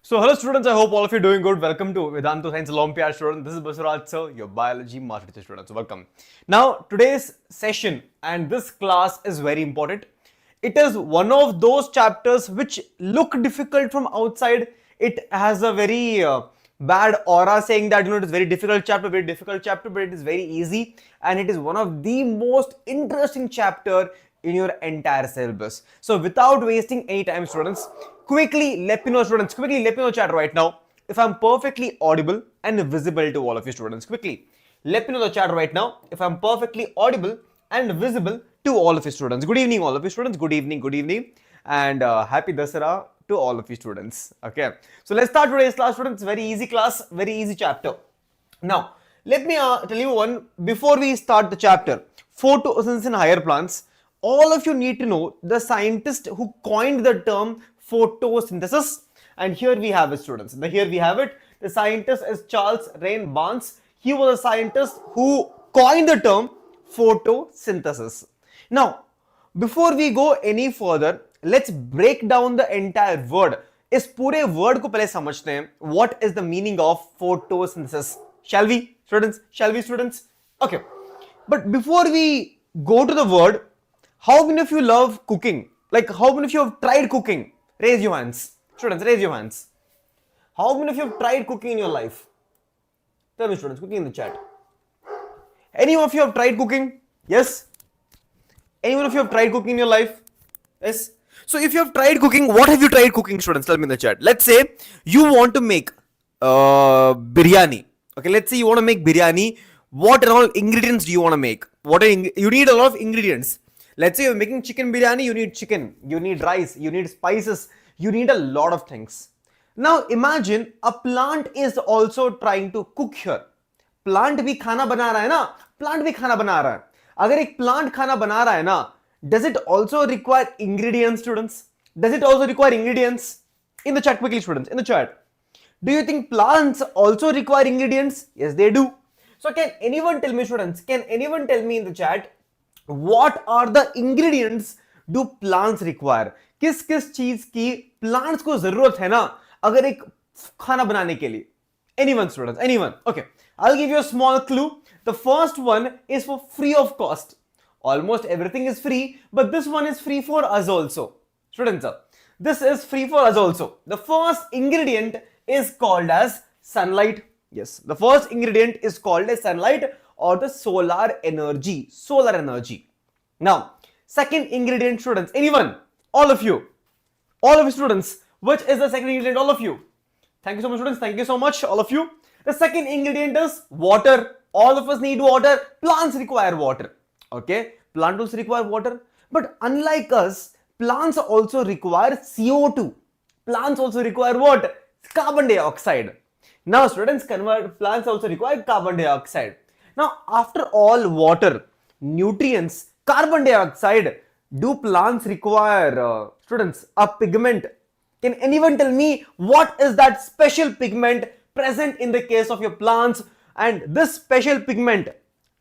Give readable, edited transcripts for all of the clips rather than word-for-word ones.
So, hello students, I hope all of you are doing good. Welcome to Vedantu Science Olympiad student. This is Basaraj sir, your biology master teacher student. So, welcome. Now, today's session and this class is very important. It is one of those chapters which look difficult from outside. It has a very bad aura saying that it is very difficult chapter, but it is very easy and it is one of the most interesting chapter in your entire syllabus. So without wasting any time students, quickly let me know chat right now if I'm perfectly audible and visible to all of you students. Quickly let me know the chat right now if I'm perfectly audible and visible to all of you students. Good evening all of you students. Good evening and happy Dasara to all of you students. Okay, so let's start today's class students. Very easy class, very easy chapter. Now let me tell you one before we start the chapter. Photosynthesis in higher plants. All of you need to know the scientist who coined the term photosynthesis, and here we have it students. Here we have it. The scientist is Charles Rain Barnes. He was a scientist who coined the term photosynthesis. Now before we go any further, let's break down the entire word. इस पूरे word को पहले समझते हैं. What is the meaning of photosynthesis? Shall we students? Okay, but before we go to the word, how many of you love cooking? Like, how many of you have tried cooking? Raise your hands. Students, raise your hands. How many of you have tried cooking in your life? Tell me students, cooking in the chat. Any of you have tried cooking? Yes? Anyone of you have tried cooking in your life? Yes? So if you have tried cooking, what have you tried cooking students? Tell me in the chat. Let's say you want to make biryani. Okay, let's say you want to make biryani. What all ingredients do you want to make? You need a lot of ingredients. Let's say you're making chicken biryani, you need chicken, you need rice, you need spices, you need a lot of things. Now imagine a plant is also trying to cook here. Plant भी खाना बना रहा है ना? Plant भी खाना बना रहा है. अगर एक plant खाना बना रहा है ना, does it also require ingredients students? Does it also require ingredients? In the chat quickly students, in the chat. Do you think plants also require ingredients? Yes, they do. So can anyone tell me students, can anyone tell me in the chat what are the ingredients do plants require? किस किस चीज की plants को जरूरत है ना अगर एक खाना बनाने के लिए? Anyone students, anyone? Okay, I'll give you a small clue. The first one is for free of cost. Almost everything is free, but this one is free for us also. Students, this is free for us also. The first ingredient is called as sunlight. Yes, the first ingredient is called as sunlight or the solar energy. Now, second ingredient students, anyone? All of you students, which is the second ingredient? All of you. Thank you so much students, thank you so much all of you. The second ingredient is water. All of us need water. Plants require water. Okay, plants also require water, but unlike us, plants also require CO2. Plants also require what? Carbon dioxide. Now students, plants also require carbon dioxide. Now after all water, nutrients, carbon dioxide, do plants require students a pigment? Can anyone tell me what is that special pigment present in the case of your plants? And this special pigment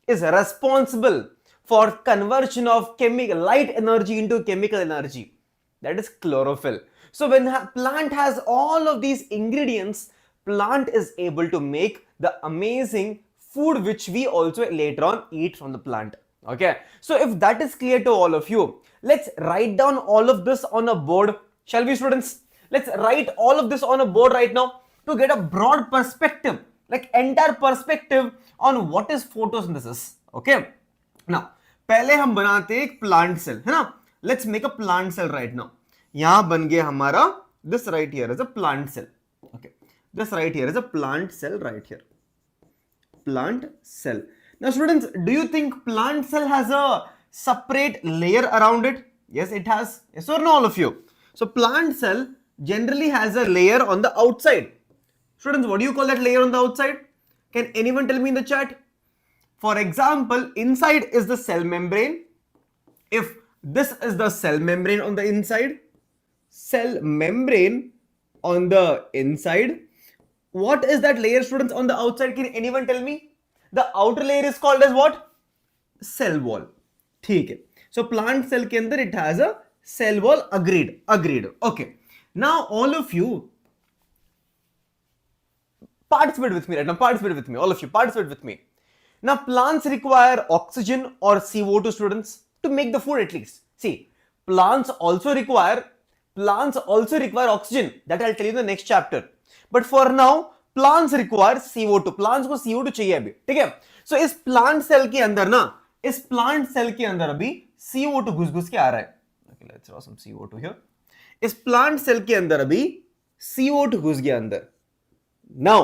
is responsible for conversion of light energy into chemical energy. That is chlorophyll. So when a plant has all of these ingredients, plant is able to make the amazing food which we also later on eat from the plant. Okay, so if that is clear to all of you, let's write down all of this on a board. Shall we students? Let's write all of this on a board right now to get a broad perspective, like entire perspective on what is photosynthesis. Okay, now पहले हम बनाते हैं एक plant cell, है ना? Let's make a plant cell right now. यहाँ बन गया हमारा, this right here is a plant cell. Okay, this right here is a plant cell right here. Plant cell. Now students, do you think plant cell has a separate layer around it? Yes, it has. Yes or no, all of you? So plant cell generally has a layer on the outside. Students, what do you call that layer on the outside? Can anyone tell me in the chat? For example, inside is the cell membrane. If this is the cell membrane on the inside, cell membrane on the inside, what is that layer students on the outside? Can anyone tell me? The outer layer is called as what? Cell wall. ठीक है. So plant cell के अंदर it has a cell wall. Agreed. Okay. Now all of you participate with me right now, participate with me, all of you, participate with me. Now, plants require oxygen or CO2, students, to make the food at least. See, plants also require oxygen. That I'll tell you in the next chapter. But for now, plants require CO2. Plants को CO2 चाहिए अभी, ठीक है? So इस plant cell के अंदर ना, इस plant cell के अंदर अभी CO2 घुस-घुस के आ रहा है. Okay, let's draw some CO2 here. इस plant cell के अंदर अभी CO2 घुस गया अंदर. Now,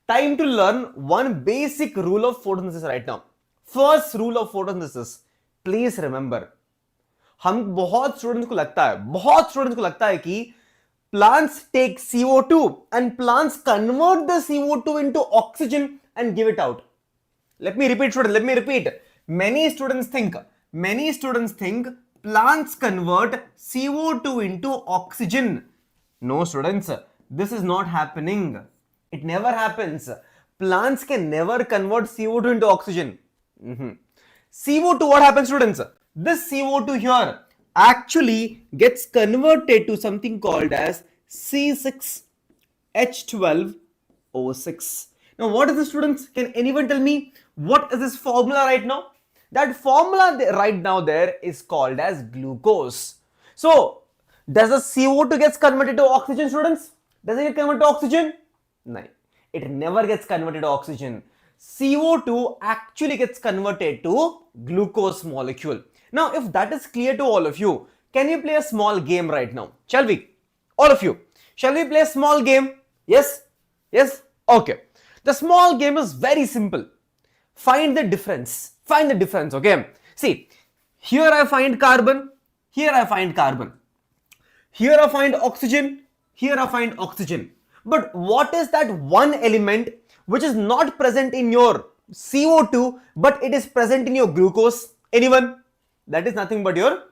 time to learn one basic rule of photosynthesis right now. First rule of photosynthesis. Please remember. हम बहुत स्टूडेंट्स को लगता है कि plants take CO2 and plants convert the CO2 into oxygen and give it out. Let me repeat, students. Let me repeat. Many students think plants convert CO2 into oxygen. No, students. This is not happening. It never happens. Plants can never convert CO2 into oxygen. CO2, what happens, students? This CO2 here actually gets converted to something called as C6H12O6. Now, what is this, students? Can anyone tell me what is this formula right now? That formula right now there is called as glucose. So, does the CO2 gets converted to oxygen, students? Does it get converted to oxygen? No, it never gets converted to oxygen. CO2 actually gets converted to glucose molecule. Now, if that is clear to all of you, can we play a small game right now? Shall we? All of you, shall we play a small game? Yes? Yes? Okay. The small game is very simple. Find the difference. Find the difference, okay? See, here I find carbon, here I find carbon. Here I find oxygen, here I find oxygen. But what is that one element which is not present in your CO2 but it is present in your glucose? Anyone? That is nothing but your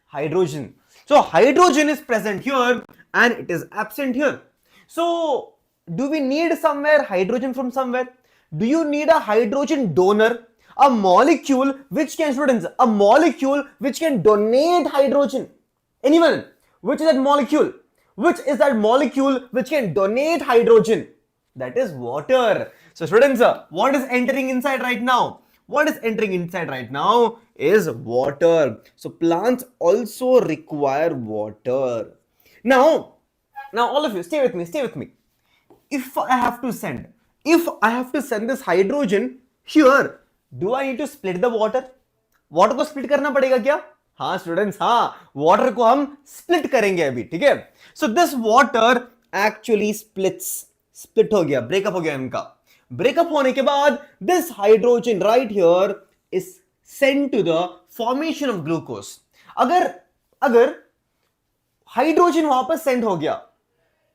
hydrogen. So hydrogen is present here and it is absent here. So do we need somewhere hydrogen from somewhere? Do you need a hydrogen donor? A molecule which can, students, a molecule which can donate hydrogen. Anyone? Which is that molecule? Which is that molecule which can donate hydrogen? That is water. So students, what is entering inside right now? What is entering inside right now is water. So plants also require water. Now all of you, stay with me. If I have to send this hydrogen here, do I need to split the water? Water को split करना पड़ेगा क्या? हाँ students, हाँ, water को हम split करेंगे अभी, ठीक है? So this water actually split हो गया, breakup हो गया इनका. Breakup होने के बाद this hydrogen right here is sent to the formation of glucose. अगर hydrogen वहां पर send हो गया,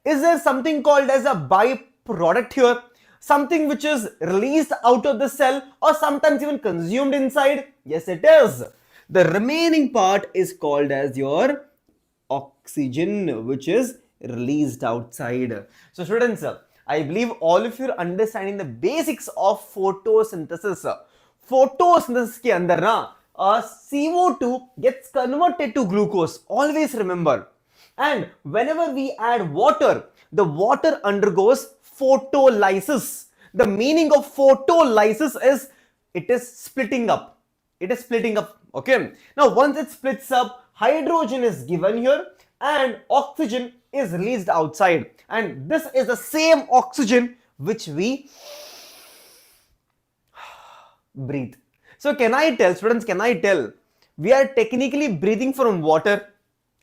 is there something called as a byproduct here? Something which is released out of the cell or sometimes even consumed inside? Yes, it is. The remaining part is called as your oxygen, which is released outside. So students, I believe all of you are understanding the basics of photosynthesis. Photosynthesis के अंदर ना CO2 gets converted to glucose. Always remember. And whenever we add water, the water undergoes photolysis. The meaning of photolysis is it is splitting up. It is splitting up. Okay. Now once it splits up, hydrogen is given here and oxygen is released outside. And this is the same oxygen which we breathe. So can I tell, students, we are technically breathing from water?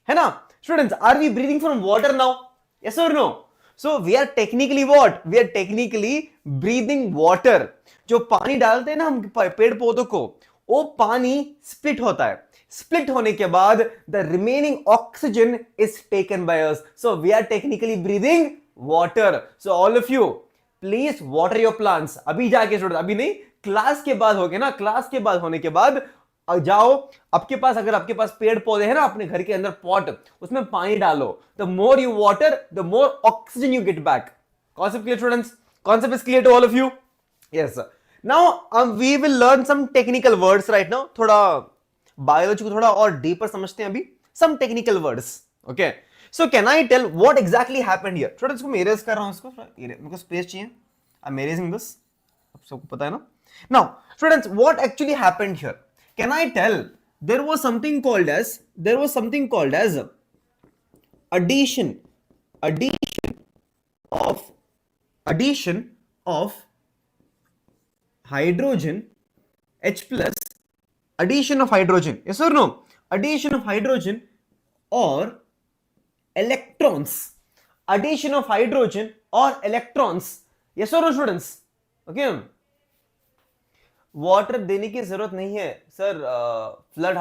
है ना? Students, are we breathing from water now? Yes or no? So we are technically what? We are technically breathing water. जो पानी डालते हैं ना हम पेड़ पौधों को, वो पानी split होता है. Split होने के बाद the remaining oxygen is taken by us. So we are technically breathing water. So all of you, please water your plants. अभी जाके students, अभी नहीं, क्लास के बाद हो गया ना, क्लास के बाद होने के बाद जाओ, आपके पास अगर आपके पास पेड़ पौधे हैं ना अपने घर के अंदर पॉट, उसमें पानी डालो. The more you water, the more oxygen you get back. Concept clear students? Concept is clear to all of you? Yes. Now we will learn some technical words right now. थोड़ा biology को थोड़ा और deeper समझते हैं अभी. Some technical words. Okay. So can I tell what exactly happened here? Students को मैं erase कर रहा हूं इसको. मेरे को स्पेस चाहिए. I'm erasing this. सबको पता है ना? Now, students, what actually happened here? Can I tell? There was something called as addition of hydrogen H plus, addition of hydrogen, yes or no? Addition of hydrogen or electrons, addition of hydrogen or electrons, yes or no students? Okay, water देने की जरूरत नहीं है sir. Flood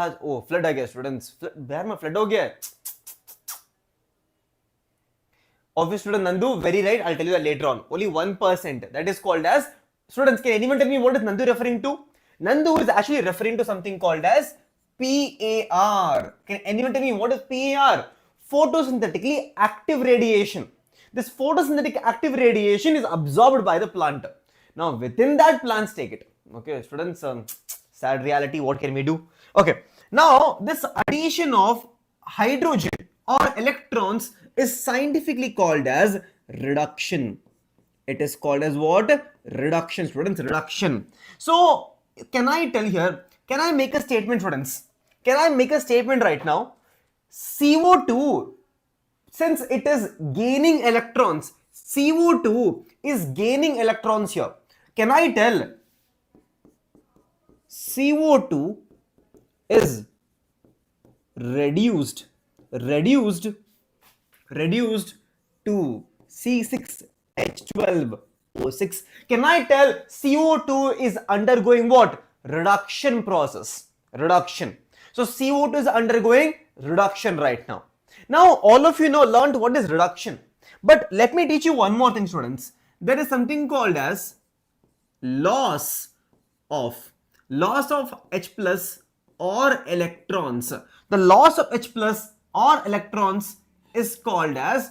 flood आ गया students, Bihar में flood हो गया है. Obvious student Nandu, very right. I'll tell you that later on. Only 1%. That is called as, students, can anyone tell me what is Nandu referring to? Nandu is actually referring to something called as PAR. Can anyone tell me what is PAR? Photosynthetically active radiation. This photosynthetic active radiation is absorbed by the plant. Now within that, plants take it. Okay, students, sad reality. What can we do? Okay, now this addition of hydrogen or electrons is scientifically called as reduction. It is called as what? Reduction, students, reduction. So can I tell here, can I make a statement, students? Can I make a statement right now? CO2, since it is gaining electrons, CO2 is gaining electrons here. Can I tell CO2 is reduced to C6H12O6. Can I tell CO2 is undergoing what? Reduction process. Reduction. So CO2 is undergoing reduction right now. Now all of you know, learned what is reduction. But let me teach you one more thing, students. There is something called as loss of H plus or electrons. The loss of H plus or electrons is called as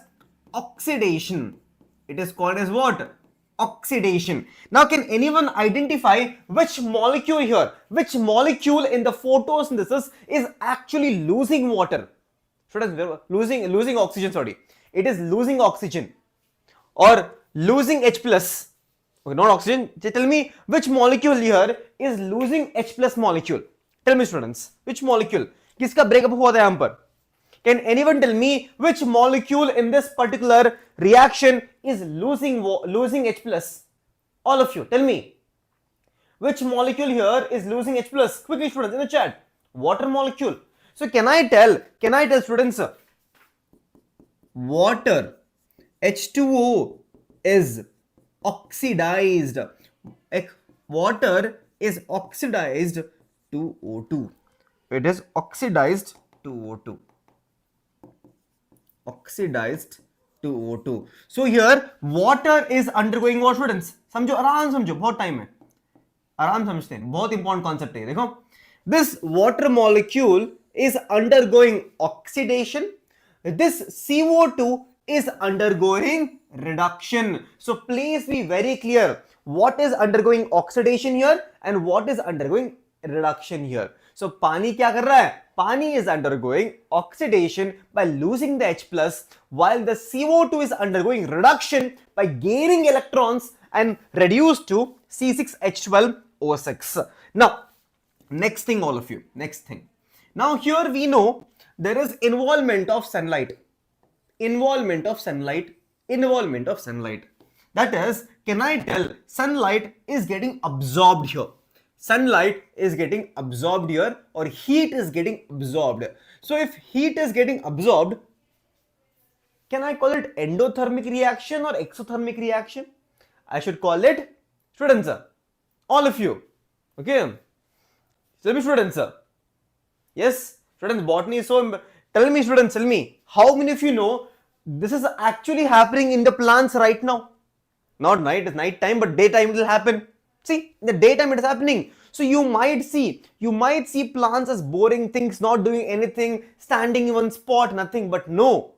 oxidation. It is called as what? Oxidation. Now can anyone identify which molecule here, which molecule in the photosynthesis is actually losing water? Students, losing oxygen, sorry. It is losing oxygen or losing H plus. Okay, not oxygen. Tell me which molecule here is losing H plus molecule. Tell me, students, which molecule? किसका breakup हुआ था यहाँ पर? Can anyone tell me which molecule in this particular reaction is losing H plus? All of you, tell me. Which molecule here is losing H plus? Quickly, students, in the chat. Water molecule. So can I tell students, water H2O is oxidized. Water is oxidized to O2. It is oxidized to O2. Oxidized to O2. So here water is undergoing what, students? समझो, आराम समझो, बहुत time है, आराम समझते हैं, बहुत important concept है. देखो, this water molecule is undergoing oxidation. This CO2 is undergoing reduction. So please be very clear what is undergoing oxidation here and what is undergoing reduction here. So पानी क्या कर रहा है? पानी is undergoing oxidation by losing the H plus, while the CO2 is undergoing reduction by gaining electrons and reduced to C6H12O6. Now, next thing, all of you, next thing. Now here we know there is involvement of sunlight. That is, can I tell sunlight is getting absorbed here? Sunlight is getting absorbed here, or heat is getting absorbed. So if heat is getting absorbed, can I call it endothermic reaction or exothermic reaction? I should call it, students, all of you. Okay, tell me, students. Yes, students, botany is so. Tell me, students, tell me, how many of you know this is actually happening in the plants right now? Not night, it's night time, but daytime it will happen. See, in the daytime it is happening. So you might see plants as boring things, not doing anything, standing in one spot, nothing. But no,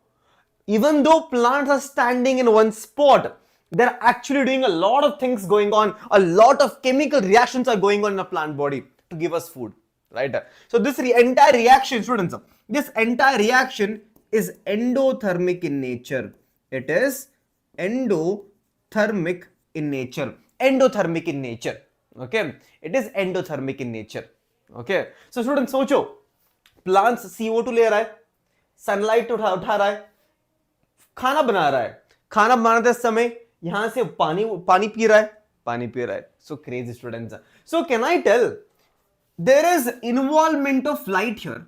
even though plants are standing in one spot, they're actually doing a lot of things going on. A lot of chemical reactions are going on in a plant body to give us food, right? So this entire reaction, students, this entire reaction is endothermic in nature. It is endothermic in nature, endothermic in nature. Okay, it is endothermic in nature. Okay, so students सोचो, plants CO2 ले रहा है, sunlight उठा रहा है, खाना बना रहा है, खाना बनाते समय यहां से पानी पी रहा है. So crazy students. So can I tell there is involvement of light here?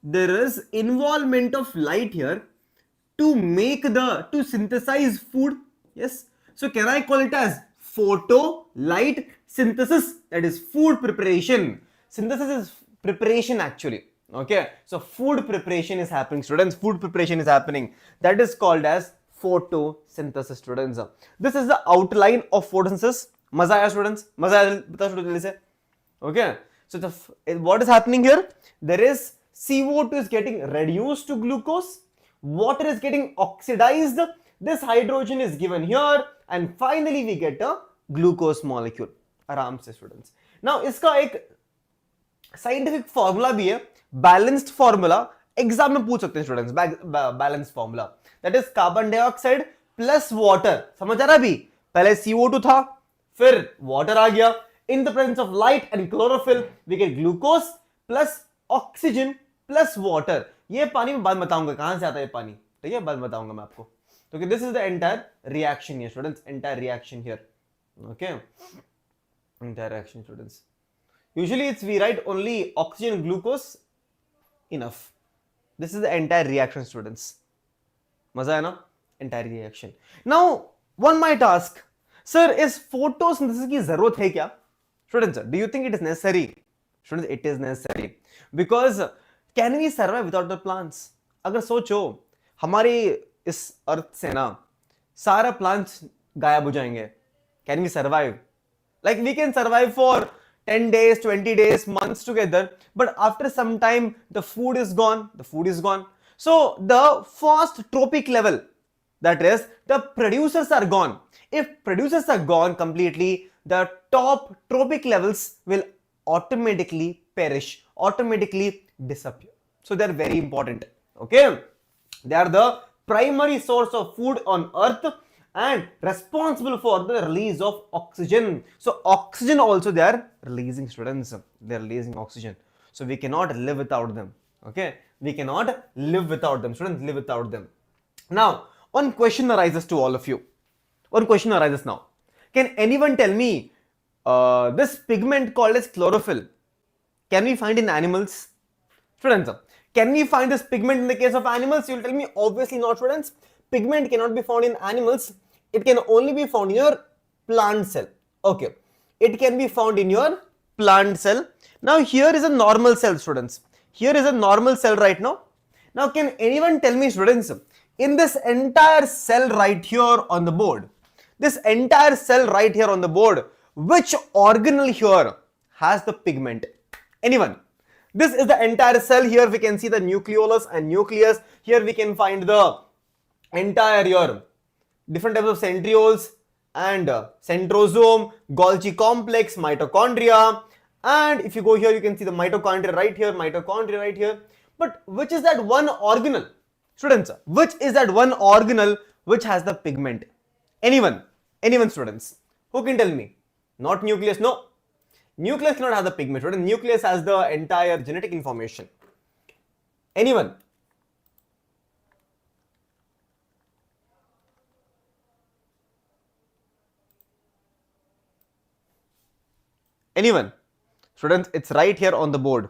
There is involvement of light here to synthesize food. Yes. So can I call it as photo light synthesis? That is food preparation. Synthesis is preparation actually. Okay. So food preparation is happening, students. Food preparation is happening. That is called as photosynthesis, students. This is the outline of photosynthesis. मजा आया students? मजा आया? बताओ students से. Okay. So what is happening here? There is CO2 is getting reduced to glucose. Water is getting oxidized. This hydrogen is given here, and finally we get a glucose molecule. आराम से students. Now इसका एक scientific formula भी है, balanced formula. Exam में पूछ सकते हैं students, balance formula. That is carbon dioxide plus water. समझ आ रहा? भी पहले CO2 था, फिर वाटर आ गया. In the presence of light and chlorophyll we get glucose plus oxygen plus water. ये पानी में बाद बताऊंगा कहां से आता है ये पानी, ठीक है, बाद बताऊंगा मैं आपको. तो this is the entire reaction here students, entire reaction here. Okay, entire reaction students. Usually it's we write only oxygen and glucose, enough. This is the entire reaction, students. मजा है ना? Entire reaction. Now one might ask, sir, is photosynthesis की जरूरत है क्या? Students, do you think it is necessary? Students, it is necessary because can we survive without the plants? अगर सोचो हमारी इस अर्थ से ना सारा प्लांट्स गायब हो जाएंगे. Can we survive? Like we can survive for 10 days, 20 days, months together, but after some time the food is gone. So the first trophic level, that is the producers are gone. If producers are gone completely, the top trophic levels will automatically perish, automatically disappear. So they are very important. Okay, they are the primary source of food on earth and responsible for the release of oxygen. So oxygen also they are releasing, students. They are releasing oxygen. So we cannot live without them. Okay, we cannot live without them, students. Live without them. Now one question arises to all of you. One question arises now. Can anyone tell me this pigment called as chlorophyll, can we find in animals? Students, can we find this pigment in the case of animals? You will tell me obviously not, students. Pigment cannot be found in animals. It can only be found in your plant cell. Okay, it can be found in your plant cell. Now here is a normal cell, students. Here is a normal cell right now. Now can anyone tell me, students, in this entire cell right here on the board, this entire cell right here on the board, which organelle here has the pigment? Anyone? This is the entire cell. Here we can see the nucleolus and nucleus. Here we can find the entire your different types of centrioles and centrosome, Golgi complex, mitochondria, and if you go here you can see the mitochondria right here, but which is that one organelle, students, which is that one organelle which has the pigment? Anyone students, who can tell me? Not nucleus, no, nucleus cannot have the pigment, students. Nucleus has the entire genetic information. Anyone? Anyone? Students, it's right here on the board.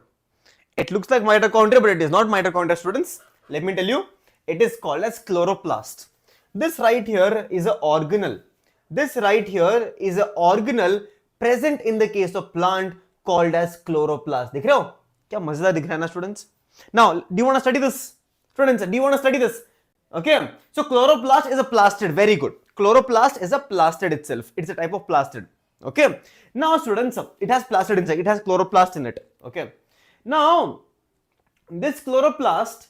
It looks like mitochondria, but it is not mitochondria, students. Let me tell you, it is called as chloroplast. This right here is an organelle. This right here is an organelle present in the case of plant called as chloroplast. दिख रहे हो? क्या मजेदार दिख रहा है ना, students? Now, do you want to study this? Students, do you want to study this? Okay. So chloroplast is a plastid. Very good. Chloroplast is a plastid itself. It's a type of plastid. Okay, now students, it has plastid inside, it has chloroplast in it. Okay, now this chloroplast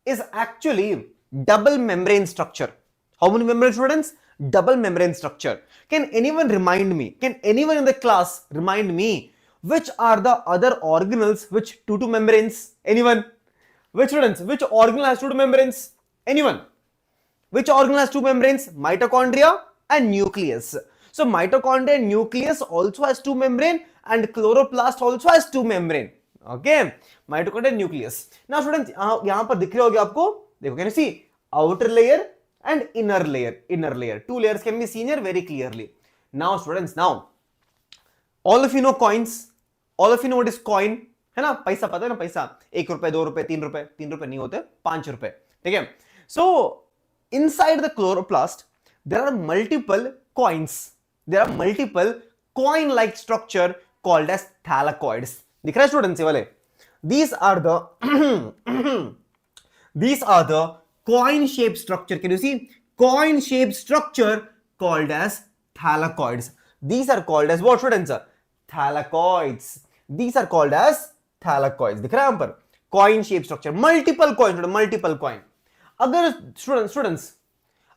is actually double membrane structure. How many membranes, students? Double membrane structure. Can anyone remind me, can anyone in the class remind me which are the other organelles which two membranes? Anyone? Which students, which organelle has two membranes? Anyone? Which organelle has two membranes? Mitochondria and nucleus. So mitochondria nucleus also has two membrane and chloroplast also has two membrane. Okay, mitochondria nucleus. Now students, यहाँ पर दिख रहे होगे आपको, देखो, can you see outer layer and inner layer? Inner layer, two layers can be seen here very clearly. Now students, now all of you know coins, all of you know what is coin, है ना? पैसा पता है ना? पैसा 1 रुपए, 2 रुपए, 3 रुपए, 3 रुपए नहीं होते, 5 रुपए, ठीक है? So inside the chloroplast there are multiple coins, there are multiple coin like structure called as thylakoids. दिख रहा है स्टूडेंट्स ये वाले? These are the coin shaped structure. Can you see? Coin shaped structure called as thylakoids. These are called as what students? Thylakoids. These are called as thylakoids. दिख रहा है यहां पर? Coin shaped structure. Multiple coin, multiple coin. अगर students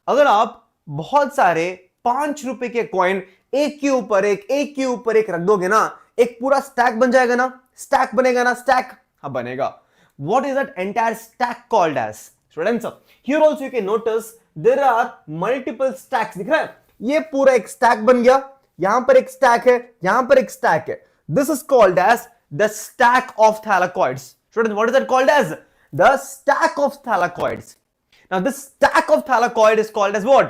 अगर आप बहुत सारे 5 रुपए के कॉइन एक के ऊपर एक रख दोगे ना, एक पूरा स्टैक बन जाएगा ना, स्टैक बनेगा ना, स्टैक, हाँ बनेगा. What is that entire stack called as? Students, here also you can notice there are multiple stacks. दिख रहा है? ये पूरा एक स्टैक बन गया, यहां पर एक स्टैक है, यहां पर एक स्टैक है. This is called as the stack of thylakoids. Students, what is that called as? The stack of thylakoids. Now this stack of thylakoid is called as what?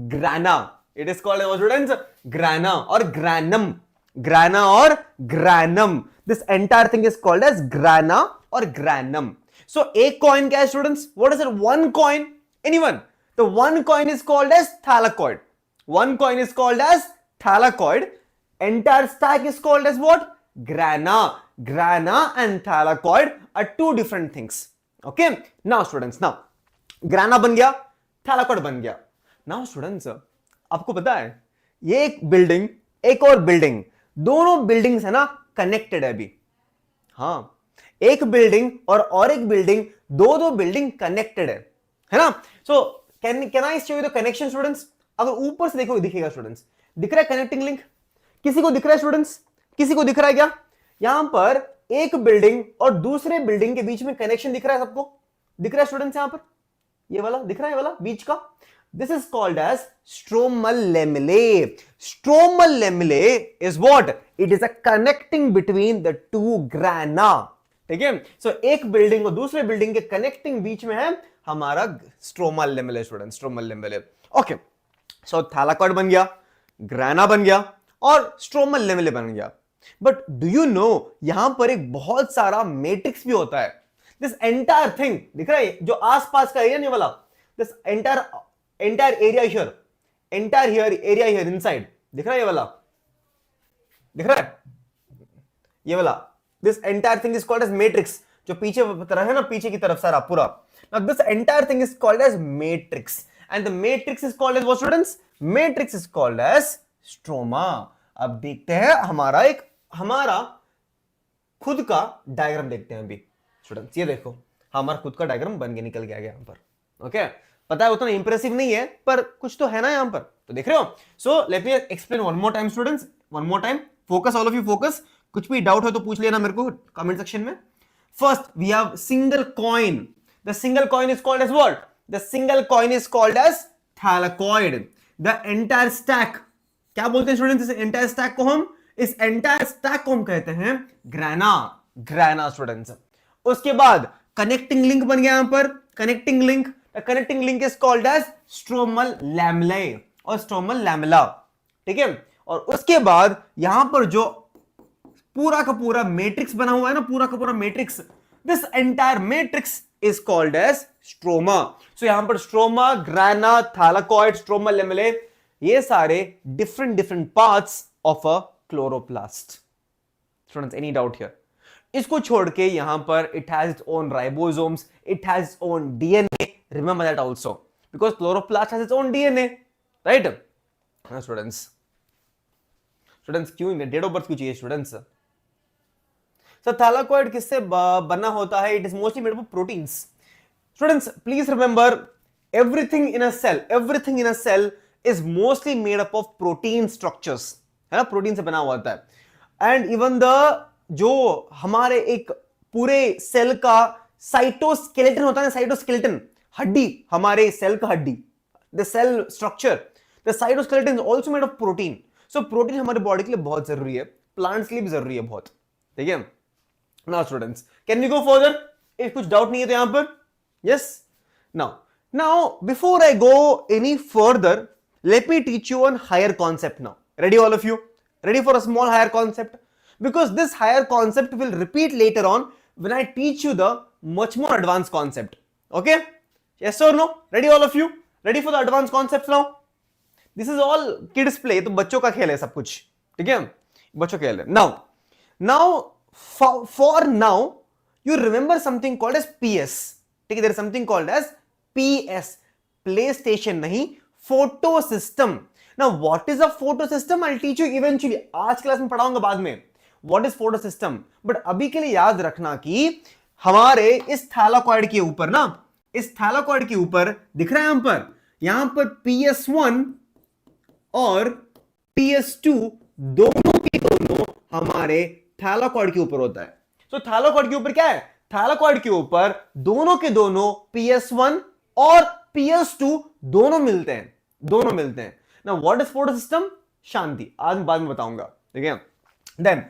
Grana. It is called as what, students? Grana or granum. Grana or granum. This entire thing is called as grana or granum. So a coin क्या है students? What is it? One coin? Anyone? The one coin is called as thylakoid. One coin is called as thylakoid. Entire stack is called as what? Grana. Grana and thylakoid are two different things. Okay? Now students, now ग्राना बन गया, थैलाकोइड बन गया. Now students, आपको पता है ये एक building, एक और बिल्डिंग, दोनों बिल्डिंग्स है ना कनेक्टेड है अभी. हाँ, एक बिल्डिंग और एक बिल्डिंग, दो बिल्डिंग कनेक्टेड है ना. So can I show you the connection students? अगर ऊपर से देखो दिखेगा स्टूडेंट्स, दिख रहा है कनेक्टिंग लिंक? किसी को दिख रहा है स्टूडेंट्स? किसी को दिख रहा है क्या? यहां पर एक बिल्डिंग और दूसरे बिल्डिंग के बीच में कनेक्शन दिख रहा है सबको? दिख रहा है स्टूडेंट्स? यहां पर ये वाला दिख रहा है, ये वाला बीच का. This is called as stromal lamellae. Stromal lamellae is what? It is a connecting between the two grana. ठीक है? सो एक बिल्डिंग और दूसरे बिल्डिंग के कनेक्टिंग बीच में है हमारा स्ट्रोमल लेमेले स्टूडेंट, स्ट्रोमल लेमेले. ओके, सो थैलाकोइड बन गया, ग्राना बन गया और स्ट्रोमल लेमेले बन गया. बट डू यू नो यहां पर एक बहुत सारा मैट्रिक्स भी होता है. दिस एंटायर थिंग दिख रहा है, जो आसपास का एरिया नहीं वाला, this entire area here, entire here area here inside, दिख रहा है ये वाला? दिख रहा है ये वाला? This entire thing is called as matrix. जो पीछे तरफ है ना, पीछे की तरफ सारा पूरा. Now this entire thing is called as matrix and the matrix is called as what students? Matrix is called as stroma. अब देखते हैं हमारा खुद का डायग्राम देखते हैं अभी स्टूडेंट्स. ये देखो हमारा खुद का डायग्राम बन के निकल गया यहां पर. ओके, पता है उतना इंप्रेसिव नहीं है पर कुछ तो है ना यहां पर, तो देख रहे हो. So let me explain one more time students, one more time. Focus, all of you focus. कुछ भी डाउट हो तो पूछ लेना मेरे को कमेंट सेक्शन में. First we have single coin. The single coin is called as what? The single coin is called as thylakoid. The entire stack, क्या बोलते हैं स्टूडेंट्स? इस एंटायर स्टैक को हम कहते हैं ग्राना. ग्राना स्टूडेंट्स. उसके बाद कनेक्टिंग लिंक बन गया यहां पर, connecting link. Connecting link is called as stromal lamellae और स्ट्रोमल लैमेला. ठीक है? और उसके बाद यहां पर जो पूरा का पूरा मैट्रिक्स बना हुआ है ना, पूरा का पूरा matrix, this entire matrix is called as stroma. So यहां पर stroma, grana, thylakoid, stromal lamellae, ये सारे different parts of a chloroplast. Students, any doubt here? इसको छोड़ के यहां पर it has its own ribosomes, it has its own DNA. Remember that also, because chloroplast has its own DNA, right? Students क्यों date of birth क्यों चाहिए students? So thylakoid किससे बना होता है? It is mostly made up of proteins. Students please remember, everything in a cell is mostly made up of protein structures, है ना? Protein से बना हुआ होता है. एंड इवन जो हमारे एक पूरे सेल का साइटोस्केलेटन होता है, साइटोस्केलेटन हड्डी, हमारे सेल का हड्डी, the cell the cytoskeleton is also made of protein. So protein हमारे बॉडी के लिए बहुत जरूरी है, प्लांट्स के लिए भी जरूरी है बहुत. ठीक है. Now students, can we go further? If कुछ डाउट नहीं है तो यहां पर yes. Now before I go any further, let me teach you one higher concept now. Ready, all of you? Ready for a small higher concept? Because this higher concept will repeat later on when I teach you the much more advanced concept. Okay? Yes or no? Ready, all of you? Ready for the advanced concepts now? This is all kids play. तो बच्चों का खेल है सब कुछ. ठीक है? बच्चों का खेल है. Now, for now, you remember something called as PS. ठीक है? There is something called as PS. PlayStation नहीं, photo system. Now what is a photo system? I teach you eventually. आज क्लास में पढ़ाऊंगा बाद में what is photo system. But अभी के लिए याद रखना कि हमारे इस थैलाकॉइड के ऊपर ना, इस थैलाकॉइड के ऊपर दिख रहा है यहां पर PS1 और PS2 दोनों के दोनों हमारे थैलाकॉइड के ऊपर होता है. तो थैलाकॉइड के ऊपर क्या है? थैलाकॉइड के ऊपर दोनों के दोनों PS1 और PS2 दोनों मिलते हैं. ना व्हाट इज फोटो सिस्टम? शांति, आज बाद में बताऊंगा. ठीक है. देन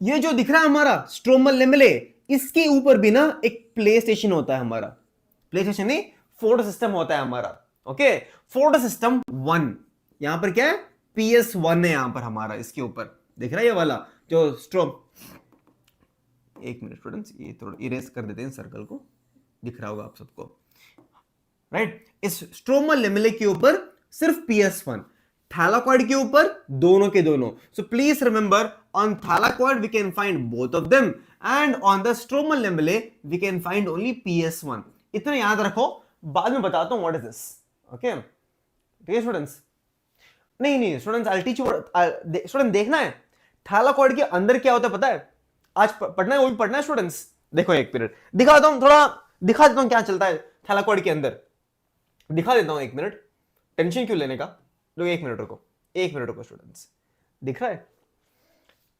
ये जो दिख रहा है हमारा स्ट्रोमा लेमेले, इसके ऊपर भी ना एक प्ले स्टेशन होता है हमारा. प्ले स्टेशन नहीं, फोटो सिस्टम होता है हमारा. ओके. फोटो सिस्टम 1 यहां पर क्या है? PS1 है यहां पर हमारा. इसके ऊपर दिख रहा है ये वाला जो स्ट्रोम. एक मिनट स्टूडेंट्स, ये थोड़ा इरेज कर देते हैं सर्कल को. दिख रहा होगा आप सबको, राइट? इस स्ट्रोमा लेमेले के ऊपर सिर्फ PS1, थैलाकॉइड के ऊपर दोनों के दोनों. So please remember, on thylakoid we can find both of them and on the stroma lamellae we can find only PS1. इतना याद रखो, बाद में बताता हूं व्हाट इज दिस. ओके. ठीक है स्टूडेंट्स? नहीं students, I teach you. Student देखना है थैलाकॉइड के अंदर क्या होता है, पता है? आज पढ़ना है, वो भी पढ़ना है स्टूडेंट्स. देखो एक मिनट दिखाता हूं, थोड़ा दिखा देता हूं क्या चलता है थैलाकॉइड के अंदर. दिखा देता हूं, एक मिनट. टेंशन क्यों लेने का? लोग एक मिनट रुको स्टूडेंट्स. दिख रहा है?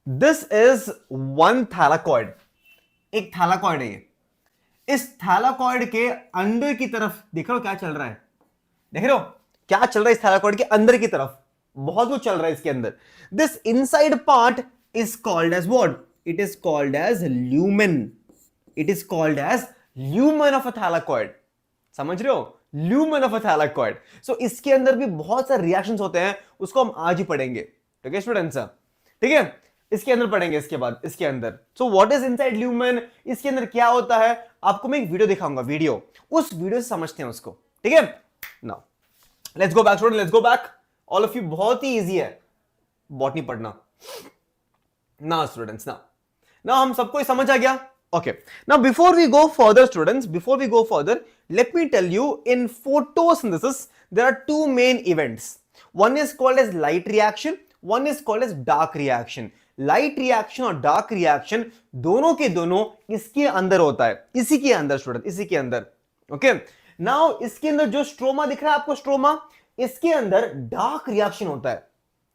This is one thylakoid. एक थैलाकॉइड है ये. इस थैलाकॉइड के अंदर की तरफ देख रहे हो क्या चल रहा है? देख रहे हो क्या चल रहा है इस थैलाकॉइड के अंदर की तरफ? बहुत कुछ चल रहा है इसके अंदर. This inside part is called as what? It is called as lumen. It is called as lumen of a thylakoid. समझ रहे हो? Lumen of a thylakoid. So इसके अंदर भी बहुत सारे रिएक्शंस होते हैं, उसको हम आज ही पढ़ेंगे. ठीक है स्टूडेंट्स? ठीक है, इसके अंदर पढ़ेंगे इसके बाद इसके अंदर. So what is inside lumen, इसके अंदर क्या होता है, आपको मैं एक वीडियो दिखाऊंगा. वीडियो, उस वीडियो से समझते हैं उसको. ठीक है. Now let's go back student, let's go back. All of you, बहुत ही इजी है बॉटनी पढ़ना. ना स्टूडेंट्स, ना हम सबको समझ आ गया. Okay. Now, before we go further, students, let me tell you, in photosynthesis, there are two main events. One is called as light reaction, one is called as dark reaction. Light reaction और dark reaction दोनों के दोनों इसके अंदर होता है. इसी के अंदर स्टूडेंट, इसी के अंदर. Okay. Now, इसके अंदर जो स्ट्रोमा दिख रहा है आपको, स्ट्रोमा, इसके अंदर डार्क रिएक्शन होता है.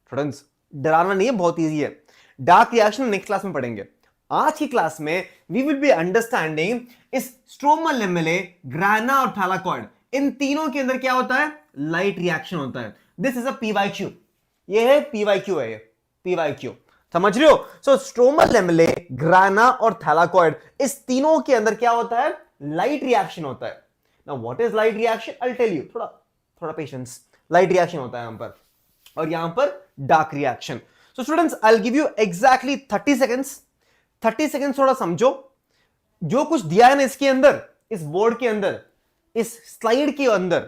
स्टूडेंट्स डराना नहीं है, बहुत इजी है. डार्क रिएक्शन नेक्स्ट क्लास में पढ़ेंगे. आज की क्लास में वी विल बी अंडरस्टैंडिंग इस स्ट्रोमा लेमेले, ग्राना और थैलाकॉइड, इन तीनों के अंदर क्या होता है? लाइट रिएक्शन होता है. This is a PYQ. ये है PYQ है, ये PYQ. समझ रहे हो? सो स्ट्रोमा लेमेले, ग्राना और थैलाकॉइड, इस तीनों के अंदर क्या होता है? लाइट रिएक्शन होता है. Now what is light reaction? I will tell you. थोड़ा पेशेंस. लाइट रिएक्शन होता है यहां पर, और यहां पर dark reaction. So students, I will give you exactly 30 seconds. 30 second थोड़ा समझो. जो कुछ दिया है ना इसके अंदर, इस बोर्ड के अंदर, इस स्लाइड के अंदर,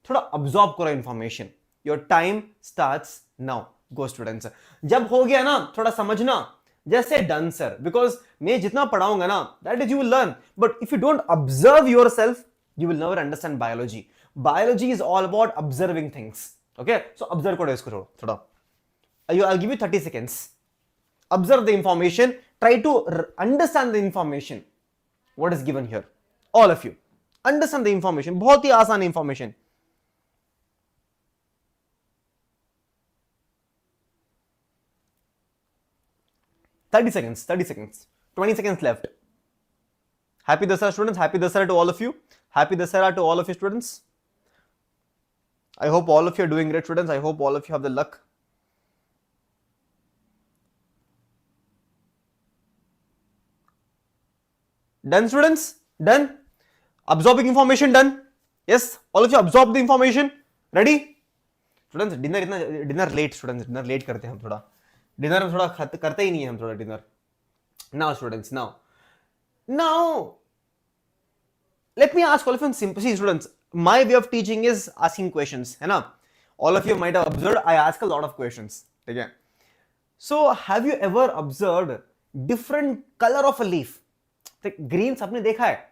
थोड़ा अब्सॉर्ब करो information. Your time starts now. Go students. जब हो गया ना थोड़ा समझना, जैसे डन सर, बिकॉज मैं जितना पढ़ाऊंगा ना, that is you will learn. But if you don't observe your self, you will never understand biology. Biology is all about observing things. Okay. So observe करो इसको थोड़ा. I'll give you 30 seconds. Observe the information. Try to understand the information. What is given here? All of you. Understand the information. बहुत ही आसान information. Thirty seconds. 20 seconds left. Happy Dasara students. Happy Dasara to all of you. Happy Dasara to all of you students. I hope all of you are doing great, students. I hope all of you have the luck. Done, students? Done? Absorbing information done? Yes, all of you absorb the information. Ready? Students, dinner late, students. Dinner late करते हैं हम थोड़ा. Dinner हम थोड़ा करते ही नहीं है हम थोड़ा dinner. Now, students, now, let me ask all of you simple. See, students, my way of teaching is asking questions, है ना? All of you might have observed I ask a lot of questions. ठीक है? So, have you ever observed different color of a leaf? Green सबने देखा है.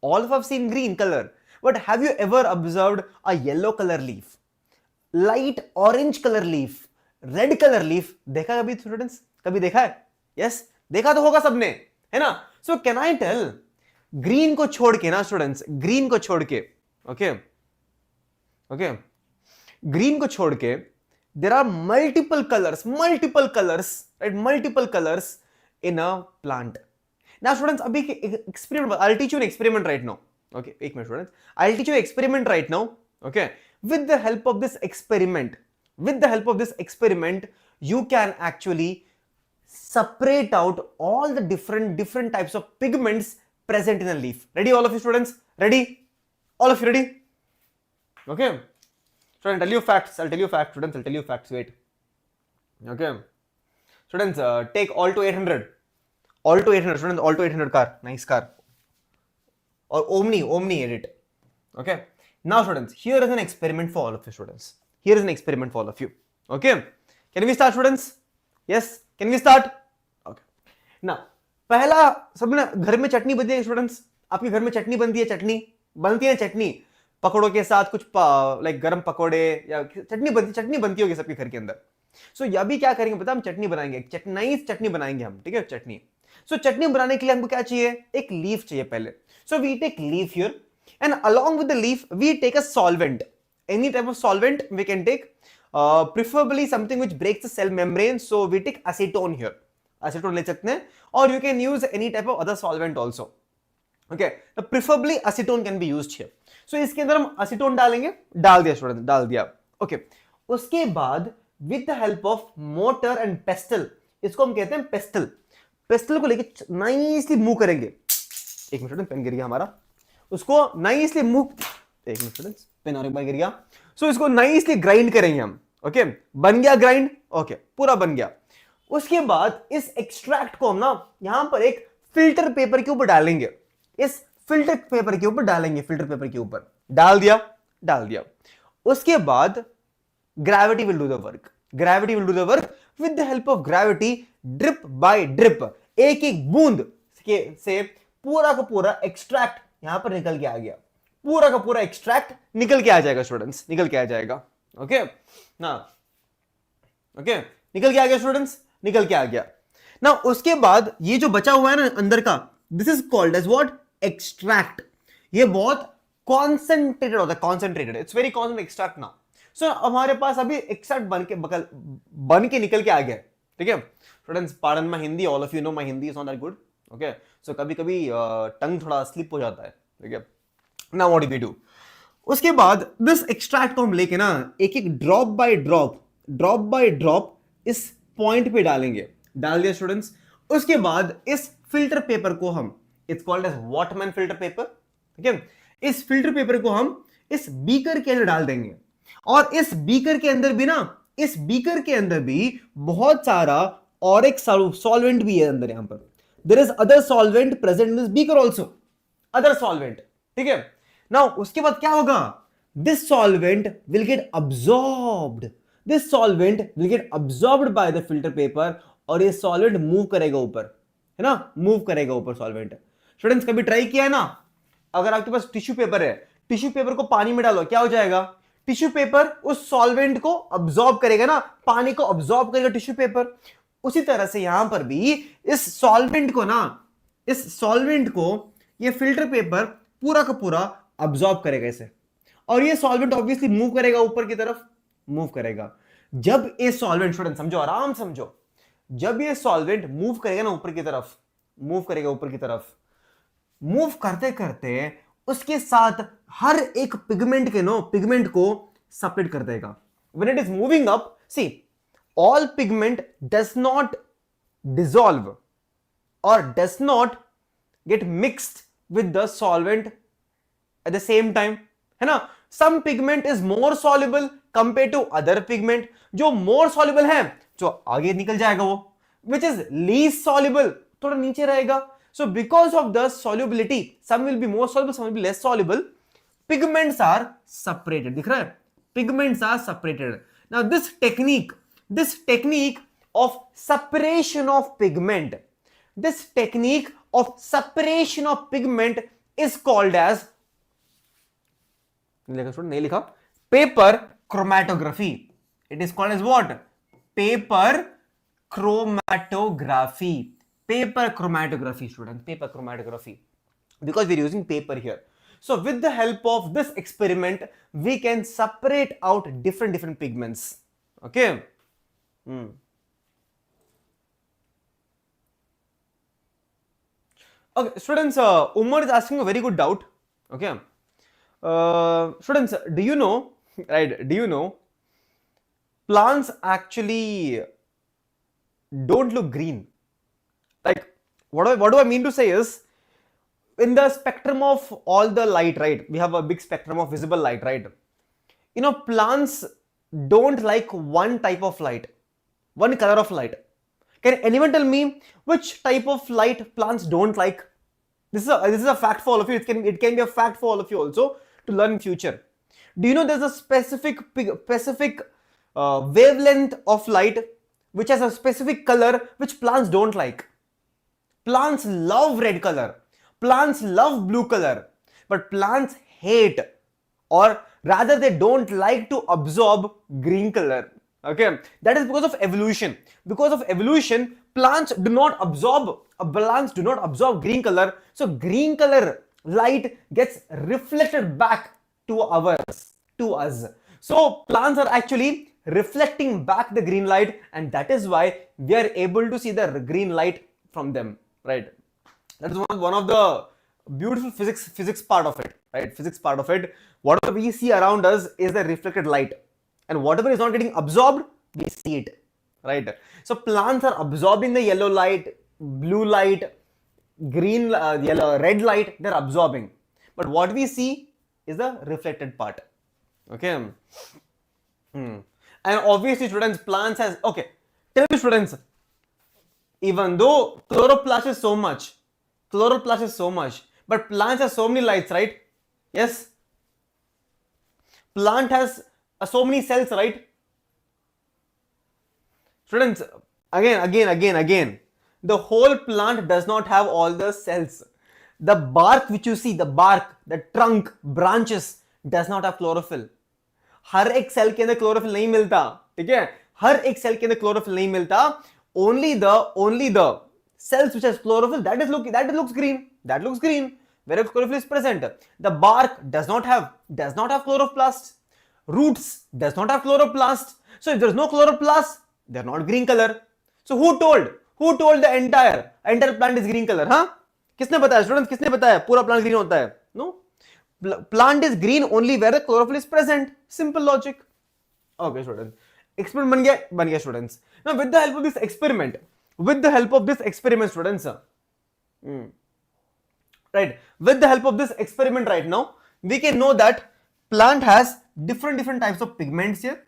All of us have seen green color. But have you ever observed a yellow color leaf? Light orange color leaf? Red color leaf? देखा कभी students? कभी देखा है? Yes? देखा तो होगा सबने, है ना? So can I tell? Green को छोड़ के ना students, green को छोड़ के, okay? Green को छोड़ के, there are multiple colors, right? Multiple colors in a plant. Now students, अभी experiment, I'll teach you an experiment right now. Okay, एक minute students, I'll teach you an experiment right now. Okay, with the help of this experiment, you can actually separate out all the different types of pigments present in a leaf. Ready, all of you students? Ready? All of you ready? Okay. So I'll tell you facts, students. I'll tell you facts. Wait. Okay. Students, take Alto 800. Alto 800, students. Alto 800 car. Nice car. Or Omni edit. Okay. Now, students, here is an experiment for all of you students. Okay. Can we start, students? Yes. Can we start? Okay. Now, पहला सबने घर में चटनी बनती है students. आपके घर में चटनी बनती है चटनी पकौड़ों के साथ कुछ लाइक गरम पकौड़े या चटनी बनती होगी सबके घर के अंदर. सो या भी क्या करेंगे पता, हम चटनी बनाएंगे, चटनी बनाएंगे हम. ठीक है, चटनी. सो चटनी बनाने के लिए हमको क्या चाहिए, एक लीफ चाहिए पहले. So we take leaf here and along with the leaf we take a solvent. Any type of solvent we can take, preferably something which breaks the cell membrane. So we take acetone here. Acetone ले सकते हैं, or you can use any type of other solvent also. Okay, so preferably acetone can be used here. So इसके अंदर हम acetone डालेंगे, डाल दिया student, डाल दिया. Okay, उसके बाद with the help of mortar and pestle, इसको हम कहते हैं pestle. Pestle को लेके नाइसली मूव करेंगे. एक मिनट, पेन गिर गया हमारा. उसको नाइसली मूव, एक मिनट स्टूडेंट्स, पेन और एक बार गिर गया. सो इसको नाइसली ग्राइंड करेंगे हम. ओके, बन गया ग्राइंड. ओके, पूरा बन गया. उसके बाद इस एक्सट्रैक्ट को हम ना यहां पर एक फिल्टर पेपर के ऊपर डालेंगे. इस फिल्टर पेपर के ऊपर डाल दिया. उसके बाद gravity will do the work. With the help of gravity, drip by drip, एक एक बूंद से पूरा का पूरा एक्सट्रैक्ट यहां पर निकल के आ गया. पूरा का पूरा एक्सट्रैक्ट निकल के आ जाएगा स्टूडेंट्स, निकल के आ जाएगा. ओके ना, ओके, निकल के आ गया स्टूडेंट्स, निकल के आ गया ना. उसके बाद ये जो बचा हुआ है ना अंदर का, this is called as what, extract. ये बहुत कॉन्सेंट्रेटेड होता है, concentrated, it's very concentrated extract ना. सो हमारे पास अभी एक्सट्रैक्ट बन के निकल के आ गया. ठीक है students, pardon my Hindi, all of you know my Hindi is not that good. Okay, so कभी कभी टंग थोड़ा स्लिप हो जाता है. ठीक है, now what do we do. उसके बाद दिस एक्सट्रैक्ट को हम लेके ना एक एक ड्रॉप बाय ड्रॉप इस पॉइंट पे डालेंगे. डाल दिया स्टूडेंट्स. उसके बाद इस फिल्टर पेपर को हम, it's called as Whatman filter paper. ठीक है, इस फिल्टर पेपर को हम इस बीकर के अंदर डाल देंगे. और इस बीकर के अंदर भी बहुत सारा और एक सॉल्वेंट भी है अंदर. यहां पर there is other solvent present in this beaker also, other solvent. ठीक है, नाउ उसके बाद क्या होगा, this solvent will get absorbed by the filter paper. और ये सॉल्वेंट मूव करेगा ऊपर, है ना, मूव करेगा ऊपर सॉल्वेंट. स्टूडेंट्स, कभी ट्राई किया है ना, अगर आपके पास टिश्यू पेपर है, टिश्यू पेपर को पानी में डालो, क्या हो जाएगा, टिश्यू पेपर उस सॉल्वेंट को अब्सॉर्ब करेगा ना, पानी को अब्सॉर्ब करेगा टिश्यू पेपर. उसी तरह से यहां पर भी इस सॉल्वेंट को ये फिल्टर पेपर पूरा का पूरा अब्सॉर्ब करेगा इसे. और ये सॉल्वेंट ऑब्वियसली मूव करेगा ऊपर की तरफ, मूव करेगा. जब ये सॉल्वेंट, स्टूडेंट समझो, आराम समझो, जब ये सॉल्वेंट मूव करेगा ना ऊपर की तरफ, मूव करते करते उसके साथ हर एक पिगमेंट को separate कर देगा. When it is moving up, see, all pigment does not dissolve or does not get mixed with the solvent at the same time, है ना. Some pigment is more soluble compared to other pigment. जो more soluble है जो आगे निकल जाएगा वो, which is least soluble थोड़ा नीचे रहेगा. So because of the solubility, some will be more soluble, some will be less soluble. Pigments are separated. दिख रहा है? Pigments are separated. Now this technique of separation of pigment, is called as, नहीं लिखा, paper chromatography. It is called as what? Paper chromatography. Paper chromatography, students. Paper chromatography. Because we're using paper here. So with the help of this experiment, we can separate out different pigments. Okay. Okay, students, Umar is asking a very good doubt. Okay. Students, do you know, right? Do you know plants actually don't look green? Like, what do I mean to say is, in the spectrum of all the light, right? We have a big spectrum of visible light, right? You know, plants don't like one type of light, one color of light. Can anyone tell me which type of light plants don't like? This is a fact for all of you. It can be a fact for all of you also to learn in future. Do you know there's a specific wavelength of light which has a specific color which plants don't like? Plants love red color. Plants love blue color. But plants hate, or rather they don't like to absorb green color. Okay, that is because of evolution. Because of evolution, plants do not absorb green color. So green color light gets reflected back to us. So plants are actually reflecting back the green light, and that is why we are able to see the green light from them, right? That is one of the beautiful physics part of it, right? Physics part of it. Whatever we see around us is the reflected light, and whatever is not getting absorbed, we see it, right? So plants are absorbing the yellow light, blue light, green, yellow, red light. They're absorbing, but what we see is the reflected part. Okay. And obviously, students, plants has, okay. Tell me, students, even though chloroplast is so much, but plants have so many lights, right? Yes. Plant has so many cells, right? Students, again, the whole plant does not have all the cells. The bark which you see, the trunk, branches does not have chlorophyll. हर एक cell के अंदर chlorophyll नहीं मिलता, ठीक है? हर एक cell के अंदर क्लोरोफिल नहीं मिलता. Only the cells which has chlorophyll, that looks green. Wherever chlorophyll is present. The bark does not have chloroplast. Roots does not have chloroplast. So if there is no chloroplast, they are not green color. So who told the entire plant is green color? Huh? किसने बताया students? किसने बताया पूरा plant green होता है? No. Plant is green only where the chlorophyll is present. Simple logic. Okay, students. Experiment बन गया students. Now with the help of this experiment, students, right? With the help of this experiment right now, we can know that plant has different types of pigments here.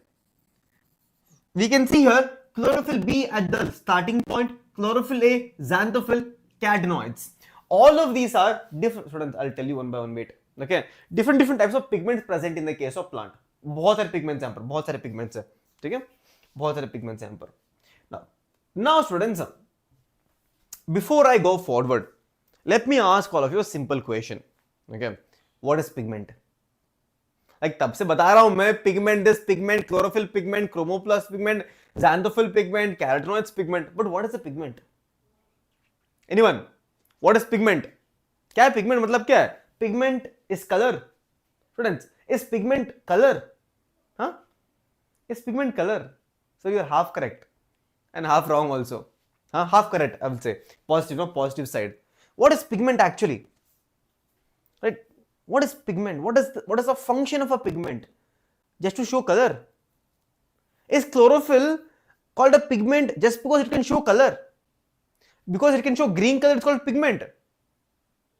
We can see here chlorophyll B at the starting point, chlorophyll A, xanthophyll, carotenoids. All of these are different. Students, I'll tell you one by one. Wait. Okay, different types of pigments present in the case of plant. बहुत सारे pigments हैं यहाँ पर, बहुत सारे pigments हैं, ठीक है? बहुत सारे pigments हैं यहाँ पर. Now students, before I go forward, let me ask all of you a simple question. Okay, what is pigment? Like तब से बता रहा हूँ मैं, pigment, this pigment, chlorophyll pigment, chromoplast pigment, xanthophyll pigment, carotenoids pigment. But what is a pigment? Anyone? What is pigment? क्या है pigment? मतलब क्या है? Pigment is color. Students, is pigment color? Huh? Is pigment color? So you are half correct and half wrong also. Huh? Half correct, I will say. Positive, no, positive side. What is pigment actually? Right? What is pigment? What is the function of a pigment? just to show color? Is chlorophyll called a pigment just because it can show color? Because it can show green color, it's called pigment?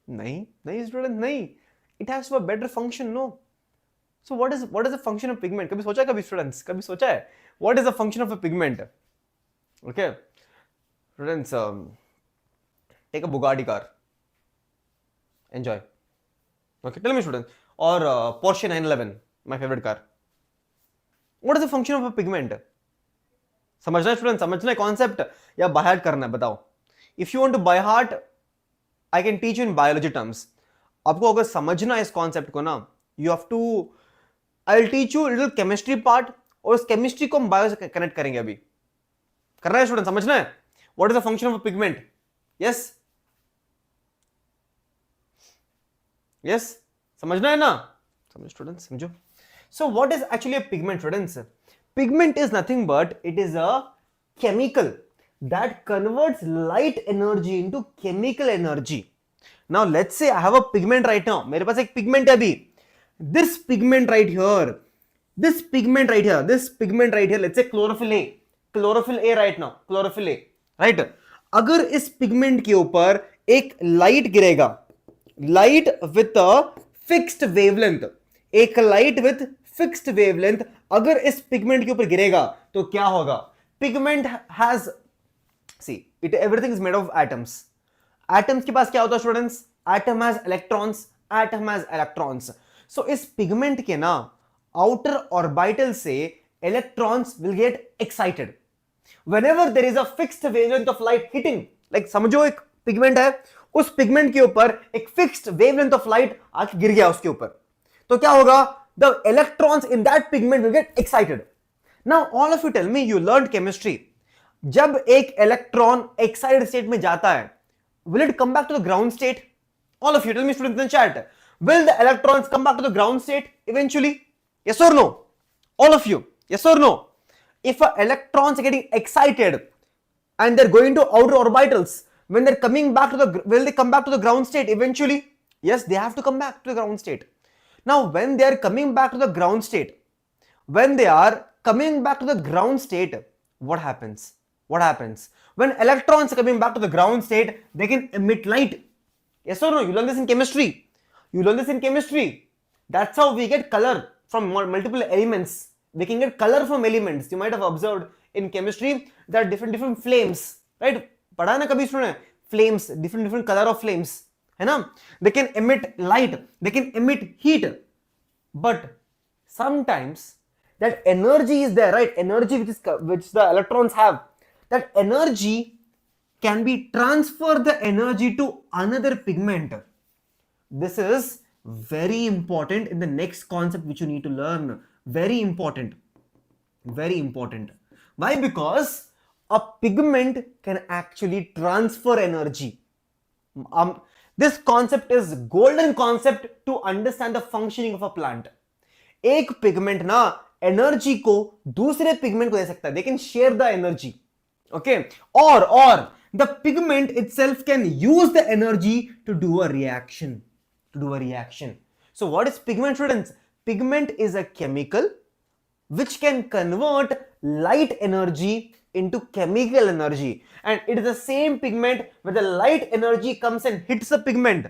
Nahi, nahi student, nahi. It has a better function, no? So what is the function of pigment? कभी सोचा है कभी students? कभी सोचा है? What is the function of a pigment? Okay, students, take a Bugatti car. Enjoy. Okay, tell me students. Or Porsche 911, my favorite car. What is the function of a pigment? समझना है student, समझना है concept या by heart करना है? बताओ. If you want to by heart, I can teach you in biology terms. आपको अगर समझना है इस कॉन्सेप्ट को ना, you have to, I will teach you little chemistry part, और उस केमिस्ट्री को हम बायो से कनेक्ट करेंगे. अभी करना है स्टूडेंट, समझना है what is the function of a pigment. Yes yes, समझना है ना? समझो स्टूडेंट, समझो. So what is actually a pigment students? Pigment is nothing but it is a chemical that converts light energy into chemical energy. Now let's say I have a pigment right now. मेरे पास एक pigment है अभी. This pigment right here, this pigment right here, this pigment right here, let's say chlorophyll A, chlorophyll A right now, chlorophyll A, right? अगर इस pigment के ऊपर एक light गिरेगा, light with a fixed wavelength, एक light with fixed wavelength अगर इस pigment के ऊपर गिरेगा तो क्या होगा? Pigment has, see it, everything is made of atoms. Atoms के पास क्या होता है students? Atom has electrons, atom has electrons. So इस पिगमेंट के ना आउटर ऑर्बिटल से electrons will get excited whenever there is a fixed wavelength of light hitting. Like समझो एक पिगमेंट है, उस पिगमेंट के ऊपर एक फिक्स्ड वेवलेंथ ऑफ लाइट आके गिर गया उसके ऊपर, तो क्या होगा? The electrons in that pigment will get excited. Now all of you tell me, you learned chemistry. जब एक electron excited state में जाता है, will it come back to the ground state? All of you tell me students in the chat, will the electrons come back to the ground state eventually? Yes or no? All of you, yes or no? If a electrons are getting excited and they're going to outer orbitals, when they're coming back to the, will they come back to the ground state eventually? Yes, they have to come back to the ground state. Now when they are coming back to the ground state, when they are coming back to the ground state, what happens? What happens? When electrons are coming back to the ground state, they can emit light. Yes or no? You learn this in chemistry. You learn this in chemistry. That's how we get color from multiple elements. We can get color from elements. You might have observed in chemistry there are different flames, right? पढ़ा ना कभी सुना? Flames, different color of flames. है ना? They can emit light, they can emit heat, but sometimes that energy is there, right? Energy which the electrons have, that energy can be transferred the energy to another pigment. This is very important in the next concept which you need to learn. Very important, very important. Why? Because a pigment can actually transfer energy. This concept is golden concept to understand the functioning of a plant. एक pigment ना energy को दूसरे pigment को दे सकता है. They can share the energy. Okay? Or the pigment itself can use the energy to do a reaction. To do a reaction. So what is pigment, students? Pigment is a chemical which can convert light energy into chemical energy, and it is the same pigment where the light energy comes and hits the pigment.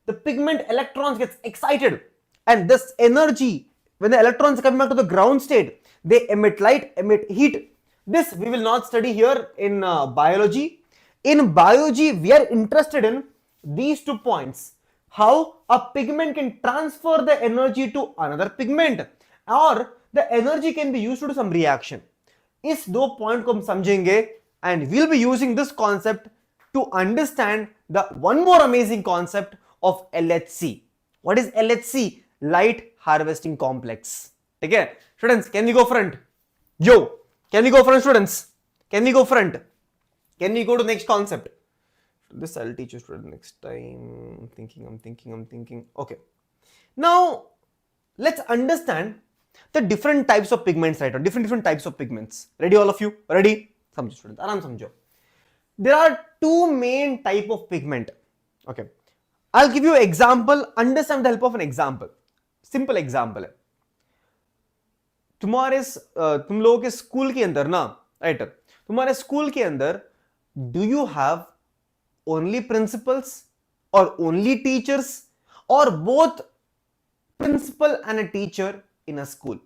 The pigment electrons gets excited, and this energy, when the electrons come back to the ground state, they emit light, emit heat. This we will not study here in biology. In biology, we are interested in these 2 points: how a pigment can transfer the energy to another pigment, or the energy can be used to do some reaction. इस 2 point को हम समझेंगे, and we'll be using this concept to understand the one more amazing concept of LHC. What is LHC? Light Harvesting Complex. ठीक है students, can we go front? Yo, can we go front students? Can we go front? Can we go to next concept? This I'll teach you students next time. I'm thinking. Okay. Now let's understand the different types of pigments, right? Or different types of pigments. Ready all of you? Ready? समझो students, आराम समझो. There are 2 main type of pigment. Okay. I'll give you an example. Understand with the help of an example. Simple example है. तुम लोगों के school के अंदर ना, राइट, तुम्हारे स्कूल के अंदर do you have only principles और ओनली टीचर्स, और both principal and a teacher in a school?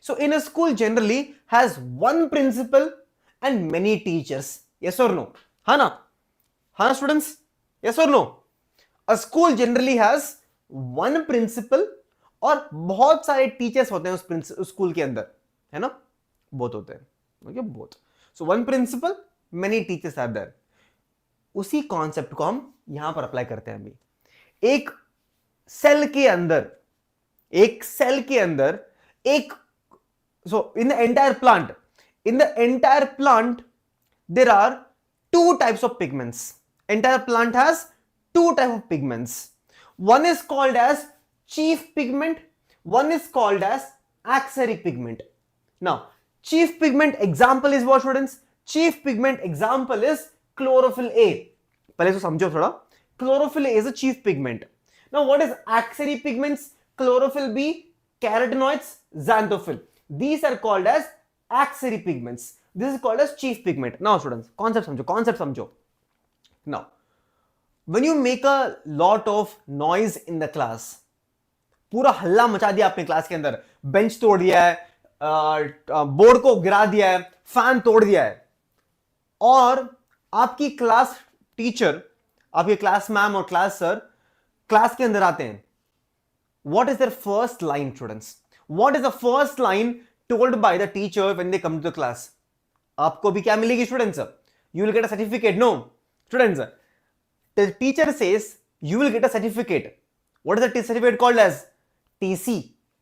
So in a school generally has one principal and many teachers. Yes or no? Hana? Hana students? Yes or no? A school generally has one principal और बहुत सारे teachers होते हैं उस school के अंदर, है ना? बहुत होते हैं, ओके, बहुत. So one principal, many teachers are there. उसी कॉन्सेप्ट को हम यहां पर अप्लाई करते हैं अभी. एक सेल के अंदर, एक so in the entire plant there are two types of pigments. Entire plant has two types of pigments. One is called as chief pigment, one is called as auxiliary pigment. Now chief pigment example is what, students? Chief pigment example is chlorophyll A. पहले तो समझो थोड़ा. Chlorophyll A is a chief pigment. Now what is auxiliary pigments? Chlorophyll B, carotenoids, xanthophyll. These are called as auxiliary pigments. This is called as chief pigment. Now students, concept समझो. Now when you make a lot of noise in the class, पूरा हल्ला मचा दिया आपने class के अंदर, bench तोड़ दिया है, बोर्ड को गिरा दिया है, फैन तोड़ दिया है, और आपकी क्लास टीचर, आपके क्लास मैम और क्लास सर क्लास के अंदर आते हैं. What is their first line, students? What is the first line told by the teacher when they come to the class? आपको भी क्या मिलेगी students? You will get a certificate. No, students. The teacher says you will get a certificate. What is the certificate called as? TC,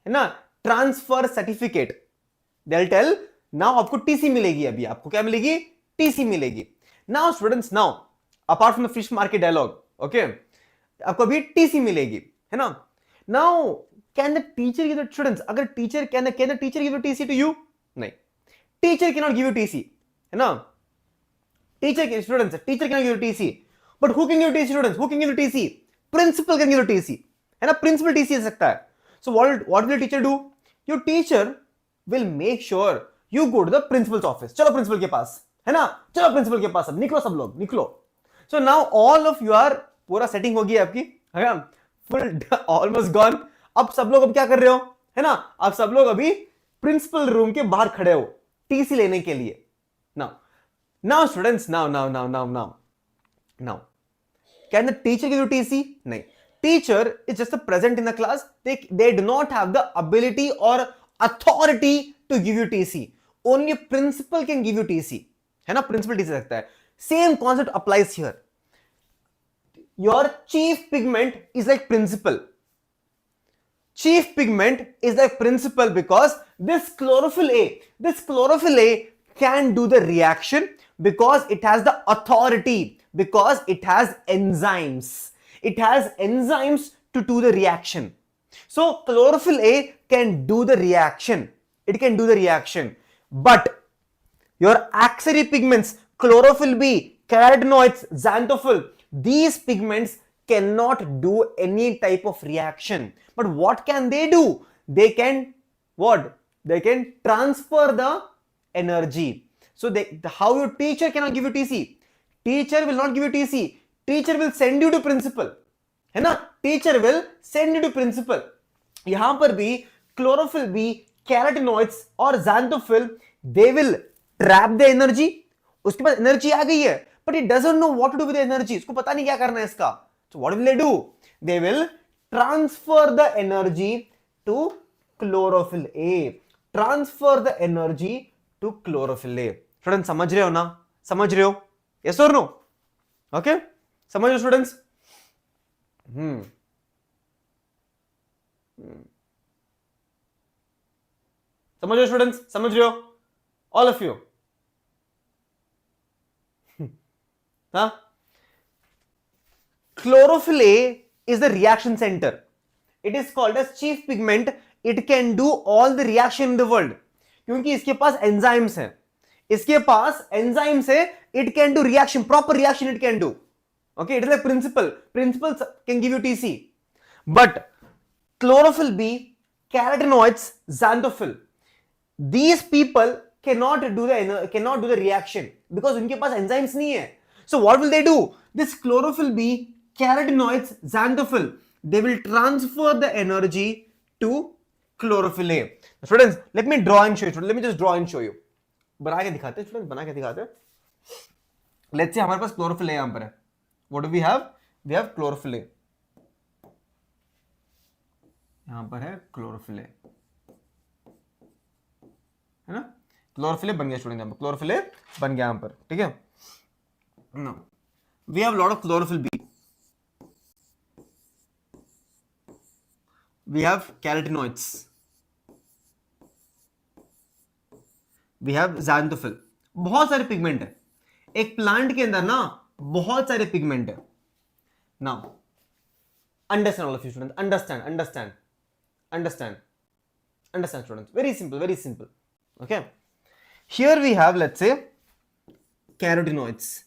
है ना? Transfer certificate. They'll tell now आपको TC मिलेगी. अभी आपको क्या मिलेगी? TC मिलेगी. Now students, now apart from the fish market dialogue, okay, आपको अभी TC मिलेगी, है ना? Now, can the teacher give the students? अगर teacher can the teacher give a TC to you? नहीं. Teacher cannot give you TC, है ना? Teacher cannot give you TC. But who can give TC, students? Who can give you TC? Principal can give you TC, है ना? Principal TC दे सकता है. So what will the teacher do? Your teacher will make sure you go to the principal's office. चलो principal के पास, है ना? चलो principal के पास, अब निकलो सब लोग, निकलो. So now all of you are, पूरा setting होगी आपकी, है ना? Almost gone. अब सब लोग अब क्या कर रहे हो, है ना? अब सब लोग अभी प्रिंसिपल रूम के बाहर खड़े हो टीसी लेने के लिए. Now students, now can the teacher give you TC? नहीं. Teacher is just present in the class. They do not have the ability और authority to give you TC. Only principal can give you TC, है ना? Principal TC सकता है. Same concept applies here. Your chief pigment is like principal. Chief pigment is like principal because this chlorophyll A can do the reaction because it has the authority, because it has enzymes. It has enzymes to do the reaction. So chlorophyll A can do the reaction. It can do the reaction. But your auxiliary pigments, chlorophyll B, carotenoids, xanthophyll, these pigments cannot do any type of reaction. But what can they do? They can what? They can transfer the energy. So how your teacher cannot give you TC? Teacher will not give you TC. Teacher will send you to principal, है ना? Teacher will send you to principal. यहां पर भी chlorophyll B, carotenoids और xanthophyll, they will trap the energy. उसके पास energy आ गई है, but he doesn't know what to do with the energy. उसको पता नहीं क्या करना है इसका. So what will they do? They will transfer the energy to chlorophyll A. Transfer the energy to chlorophyll A. Students समझ रहे हो ना? समझ रहे हो? Yes or no? Okay? समझ रहे हो students? समझ रहे हो students? समझ रहे हो? All of you. Huh? Chlorophyll A is the reaction center. It is called as chief pigment. It can do all the reaction in the world. क्योंकि इसके पास enzymes हैं. इसके पास enzymes है. It can do reaction, proper reaction it can do. Okay, it is like principal. Principal can give you TC. But chlorophyll B, carotenoids, xanthophyll, these people cannot do the reaction because उनके पास enzymes नहीं है. So what will they do? This chlorophyll B, carotenoids, xanthophyll, they will transfer the energy to chlorophyll A. Students, let me draw and show you. Let me just draw and show you. बना के दिखाते हैं students, बना के दिखाते हैं. Let's say हमारे पास chlorophyll A यहाँ पर है. What do we have? We have chlorophyll A. यहाँ पर है chlorophyll A. है ना? Chlorophyll A बन गया स्टूडेंट, यहाँ पर chlorophyll A बन गया यहाँ पर, ठीक है? Now, we have a lot of chlorophyll B. We have carotenoids. We have xanthophyll. बहुत सारे पिगमेंट है. एक प्लांट के अंदर ना बहुत सारे पिगमेंट है. Now, understand all of you students. Understand students. Very simple. Okay. Here we have, let's say, carotenoids.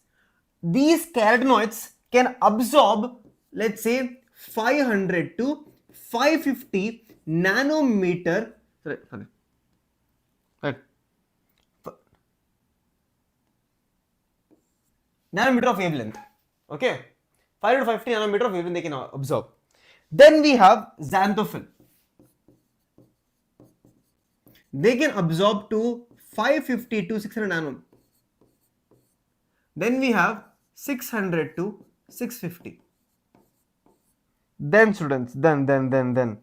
These carotenoids can absorb, let's say, 500 to 550 nanometer. Sorry. Nanometer of wavelength. Okay. 500 to 550 nanometer of wavelength they can absorb. Then we have xanthophyll. They can absorb to 550 to 600 nanometer. Then we have 600 to 650. Then students, then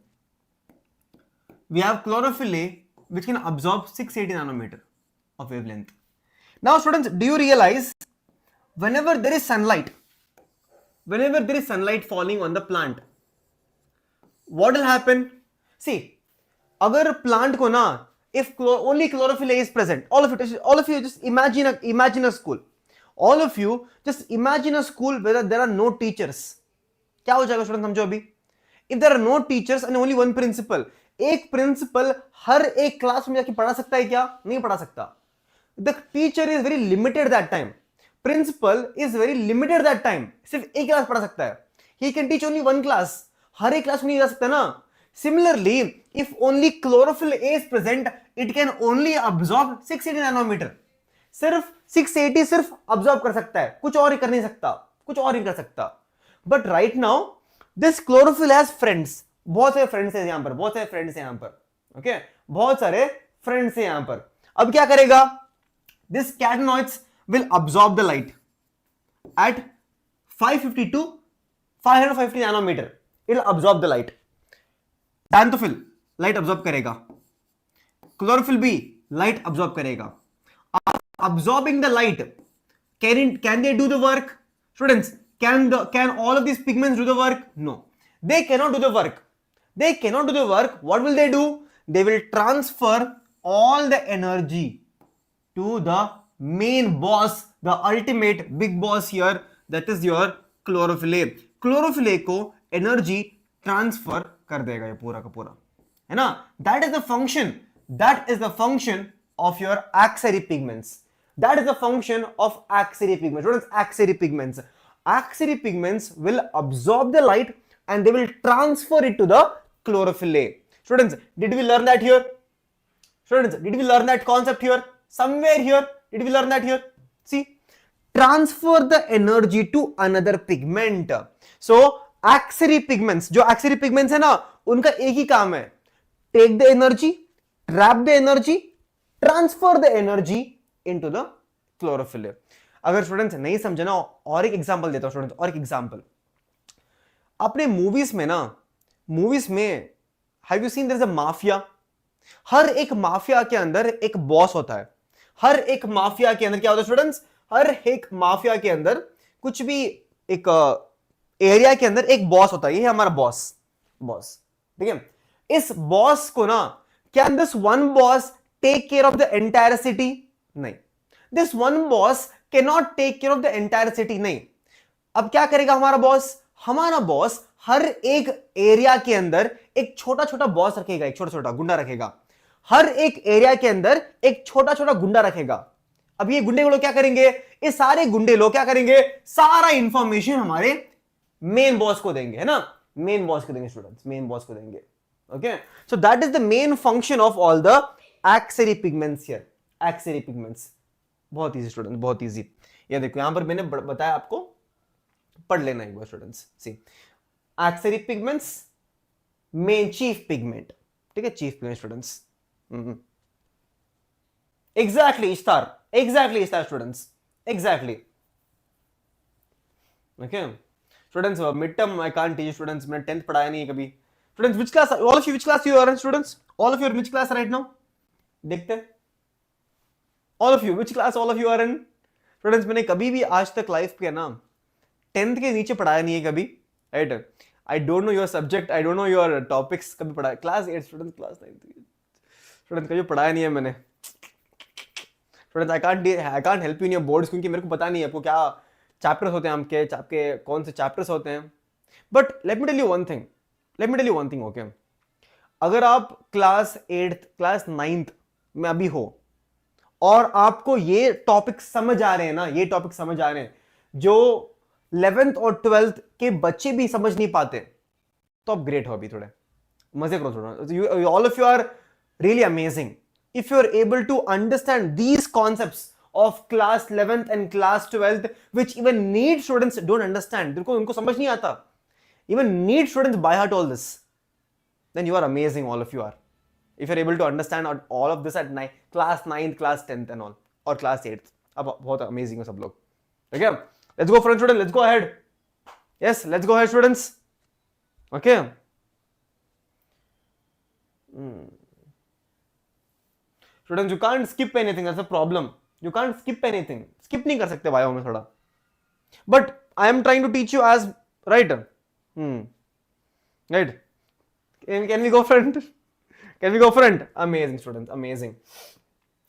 we have chlorophyll A, which can absorb 680 nanometer of wavelength. Now students, do you realize whenever there is sunlight falling on the plant, what will happen? See, agar plant ko na, if only chlorophyll A is present, all of you just imagine a school. All of you just imagine a school where there are no teachers. क्या हो जाएगा student समझो अभी? If there are no teachers and only one principal, एक principal हर एक class में जाके पढ़ा सकता है क्या? नहीं पढ़ा सकता. The teacher is very limited that time. Principal is very limited that time. सिर्फ एक क्लास पढ़ा सकता है. He can teach only one class. हर एक क्लास में नहीं जा सकता ना. Similarly, if only chlorophyll A is present, it can only absorb 680 nanometer. सिर्फ 680 सिर्फ absorb कर सकता है, कुछ और ही कर नहीं सकता. But right now, this chlorophyll has friends. बहुत सारे फ्रेंड्स हैं यहां पर. Okay? बहुत सारे फ्रेंड्स हैं यहां पर. अब क्या करेगा? This carotenoids will absorb the light at 550 to 550 nanometer. It will absorb the light. Xanthophyll light absorb करेगा. Chlorophyll B light absorb करेगा. Absorbing the light, can they do the work? Students, can all of these pigments do the work? No, they cannot do the work. What will they do? They will transfer all the energy to the main boss, the ultimate big boss here, that is your chlorophyll A. Chlorophyll A को energy transfer कर देगा ये पूरा का पूरा, है ना? That is the function of your axillary pigments. That is the function of axillary pigments. What is axillary pigments? Axillary pigments will absorb the light and they will transfer it to the chlorophyll A. Students, did we learn that here? Students, did we learn that concept here? Somewhere here, did we learn that here? See, transfer the energy to another pigment. So, axillary pigments, जो axillary pigments है ना, उनका एक ही काम है. Take the energy, trap the energy, transfer the energy into the chlorophyll A. अगर students नहीं समझे ना, और एक एग्जांपल देता हूं स्टूडेंट्स, और एक एग्जांपल. अपने मूवीज में have you seen there is a mafia? हर एक माफिया के अंदर एक बॉस होता है. हर एक माफिया के अंदर क्या होता है स्टूडेंट्स? हर एक माफिया के अंदर कुछ भी एक एरिया के अंदर एक बॉस होता है. ये है हमारा बॉस, ठीक है? इस बॉस को ना, can this one boss take care of the entire city? नहीं. This one boss can not take care of the entire city. नहीं. अब क्या करेगा हमारा बॉस? हर एक एरिया के अंदर एक छोटा छोटा बॉस रखेगा, एक छोटा छोटा गुंडा रखेगा. हर एक एरिया के अंदर एक छोटा छोटा गुंडा रखेगा. अब ये गुंडे लोग क्या करेंगे? ये सारे गुंडे लोग क्या करेंगे? सारा इंफॉर्मेशन हमारे मेन बॉस को देंगे, है ना? मेन बॉस को देंगे स्टूडेंट्स, मेन बॉस को देंगे. Okay, so that is the main function of all the accessory pigments here, accessory pigments, बहुत इजी स्टूडेंट, बहुत इजी। ये देखो यहां पर मैंने बताया आपको, पढ़ लेना एक बार students. See accessory pigments, main chief pigment, ठीक है, chief pigment students. Exactly star, exactly star students, exactly. Okay students, mid term I can't teach students, मैंने 10th पढ़ाया नहीं है कभी। Students which class, all of you which class you are in students, all of you are which class right now, देखते हैं all of you which class all of you are in. Students मैंने कभी भी आज तक life पे ना 10th के नीचे पढ़ाया नहीं है कभी, right. I don't know your subject, I don't know your topics, कभी पढ़ाया क्लास 8 स्टूडेंट, क्लास 9 स्टूडेंट कभी पढ़ाया नहीं है मैंने। Students I can't help you in your boards, क्योंकि मेरे को पता नहीं है आपको क्या चैप्टर्स होते हैं, आपके कौन से चैप्टर्स होते हैं। But let me tell you one thing, let me tell you one thing, okay. अगर आप क्लास 8th क्लास 9th में अभी हो और आपको ये टॉपिक समझ आ रहे हैं ना, ये टॉपिक समझ आ रहे हैं जो 11th और 12th के बच्चे भी समझ नहीं पाते, तो आप ग्रेट हो, अभी थोड़े मजे करो थोड़ा। All of you are really amazing if you're able to understand these concepts of class 11th and class 12th, which even NEET students don't understand, उनको समझ नहीं आता, even NEET students by heart all this, then you are amazing, all of you are, if you're able to understand all of this at class 9th, class 10th and all, or class 8th, अब बहुत amazing हो सब लोग। okay, let's go friends, students, let's go ahead, yes, let's go ahead students, okay। Students, you can't skip anything, that's a problem, you can't skip anything, skip नहीं कर सकते bio में थोड़ा, but I am trying to teach you as right, right, can we go front, can we go front, amazing students, amazing।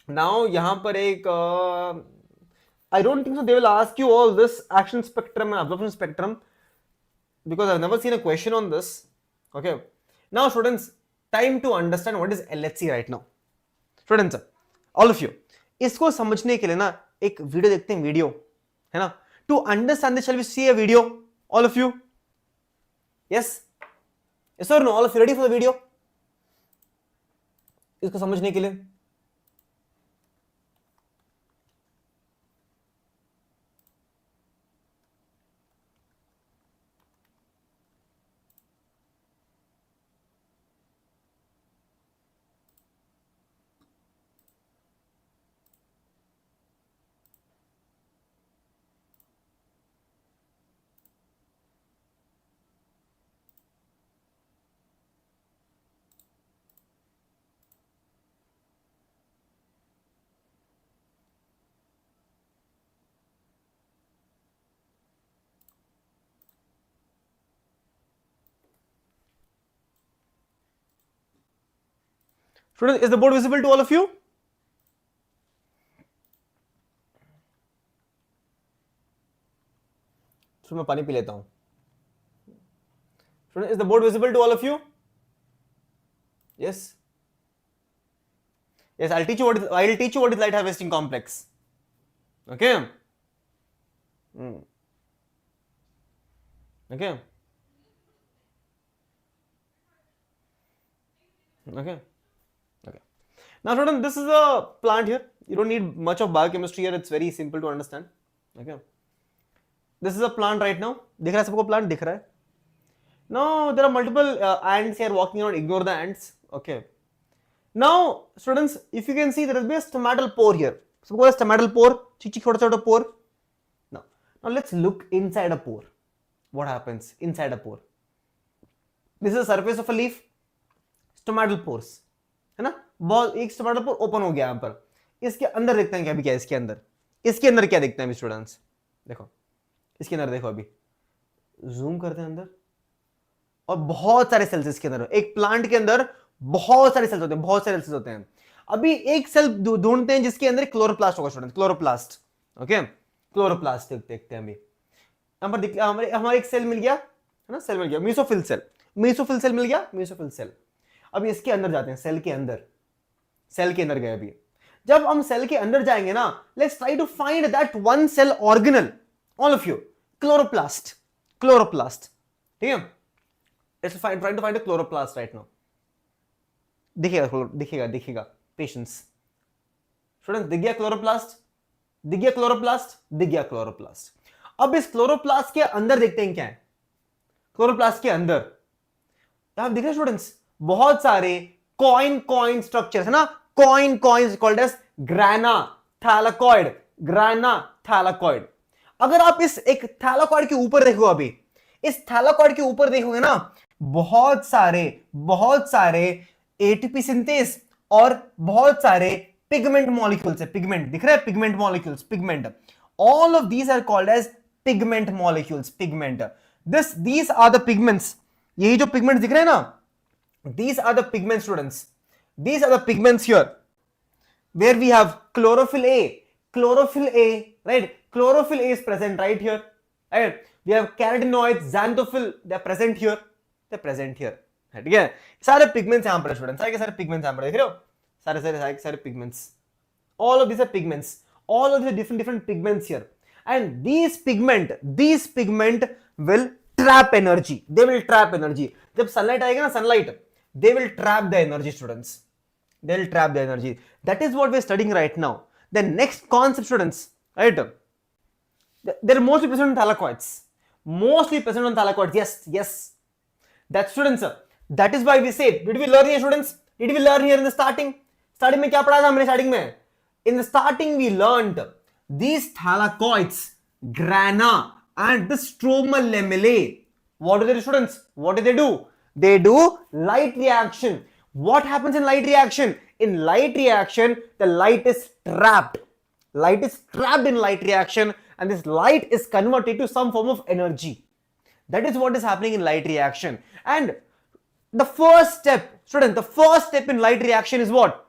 now यहाँ पर एक I don't think so they will ask you all this action spectrum and absorption spectrum, because I've never seen a question on this, okay। now students, time to understand what is LHC right now। Students all of you, इसको समझने के लिए ना एक video देखते हैं, video है ना, to understand this shall we see a video, all of you, yes yes और no, all of you ready for the video, इसको समझने के लिए। Students, is the board visible to all of you? So मैं पानी P लेता हूं। Students, is the board visible to all of you? Yes. Yes, I'll teach you what is light harvesting complex. Okay. Okay. Okay. Okay. Now, students, this is a plant here. You don't need much of biochemistry here. It's very simple to understand. Okay. This is a plant right now. दिख रहा है सबको, plant दिख रहा है. Now there are multiple ants here walking around. Ignore the ants. Okay. Now, students, if you can see, there will be a stomatal pore here. Suppose a stomatal pore, छोटा pore. Now let's look inside a pore. What happens inside a pore? This is the surface of a leaf. Stomatal pores, है ना? बहुत एक stomatal pore open हो गया यहाँ पर. इसके अंदर देखते हैं क्या अभी, क्या इसके अंदर क्या देखते हैं अभी स्टूडेंट्स? देखो इसके अंदर, देखो अभी जूम करते हैं अंदर, और बहुत सारे सेल्स इसके अंदर. एक प्लांट के अंदर बहुत सारे सेल्स होते हैं, बहुत सारे सेल्स होते हैं. अभी एक सेल ढूंढते हैं जिसके अंदर क्लोरोप्लास्ट होगा स्टूडेंट, क्लोरोप्लास्ट. ओके, क्लोरोप्लास्ट देखते हैं अभी. यहाँ पर हमारे एक सेल मिल गया है ना, सेल मिल गया, मीसोफिल सेल. मीसोफिल सेल मिल गया, मीसोफिल सेल. अभी इसके अंदर जाते हैं, सेल के अंदर गए. अभी जब हम सेल के अंदर जाएंगे ना, let's try to find that one cell organelle. All of you, chloroplast, ठीक है. Let's try to find a chloroplast right now. दिखेगा पेशेंस। स्टूडेंट्स दिख गया क्लोरोप्लास्ट, दिख गया क्लोरोप्लास्ट, दिख गया क्लोरोप्लास्ट। अब इस क्लोरोप्लास्ट के अंदर देखते हैं क्या है। क्लोरोप्लास्ट के अंदर यहां दिख रहे स्टूडेंट्स बहुत सारे कॉइन स्ट्रक्चर्स है ना, coin called as grana thylakoid, grana thylakoid. अगर आप इस एक थैलाकॉइड के ऊपर देखो, अभी इस थैलाकॉइड के ऊपर देखोगे ना, बहुत सारे एटीपी सिंथेस और बहुत सारे पिगमेंट मॉलिक्यूल्स है। पिगमेंट दिख रहा है, pigment molecules, pigment, all of these are called as pigment molecules, pigment. These are the pigments, यही जो पिगमेंट दिख रहे हैं ना, these are the pigments students, these are the pigments here where we have chlorophyll A, right, chlorophyll A is present right here, right, we have carotenoids, xanthophyll, they are present here, ठीक है। सारे pigments यहां पर students, सारे pigments यहां पर देख रहे हो, सारे pigments, all of these are pigments, all of these different pigments here, and these pigment will trap energy, they will trap energy। जब सनलाइट आएगा ना, sunlight, they will trap the energy students, they will trap the energy। that is what we are studying right now। the next concept students, right, they're mostly present on thylakoids, yes, that students, that is why we say, did we learn here students, did we learn here in the starting में क्या पढ़ा था हमने starting में? in the starting we learned these thylakoids, grana and the stromal lamellae, what do they do students, what do? They do light reaction. What happens in light reaction? In light reaction, the light is trapped. Light is trapped in light reaction, and this light is converted to some form of energy. That is what is happening in light reaction. And the first step, student, the first step in light reaction is what?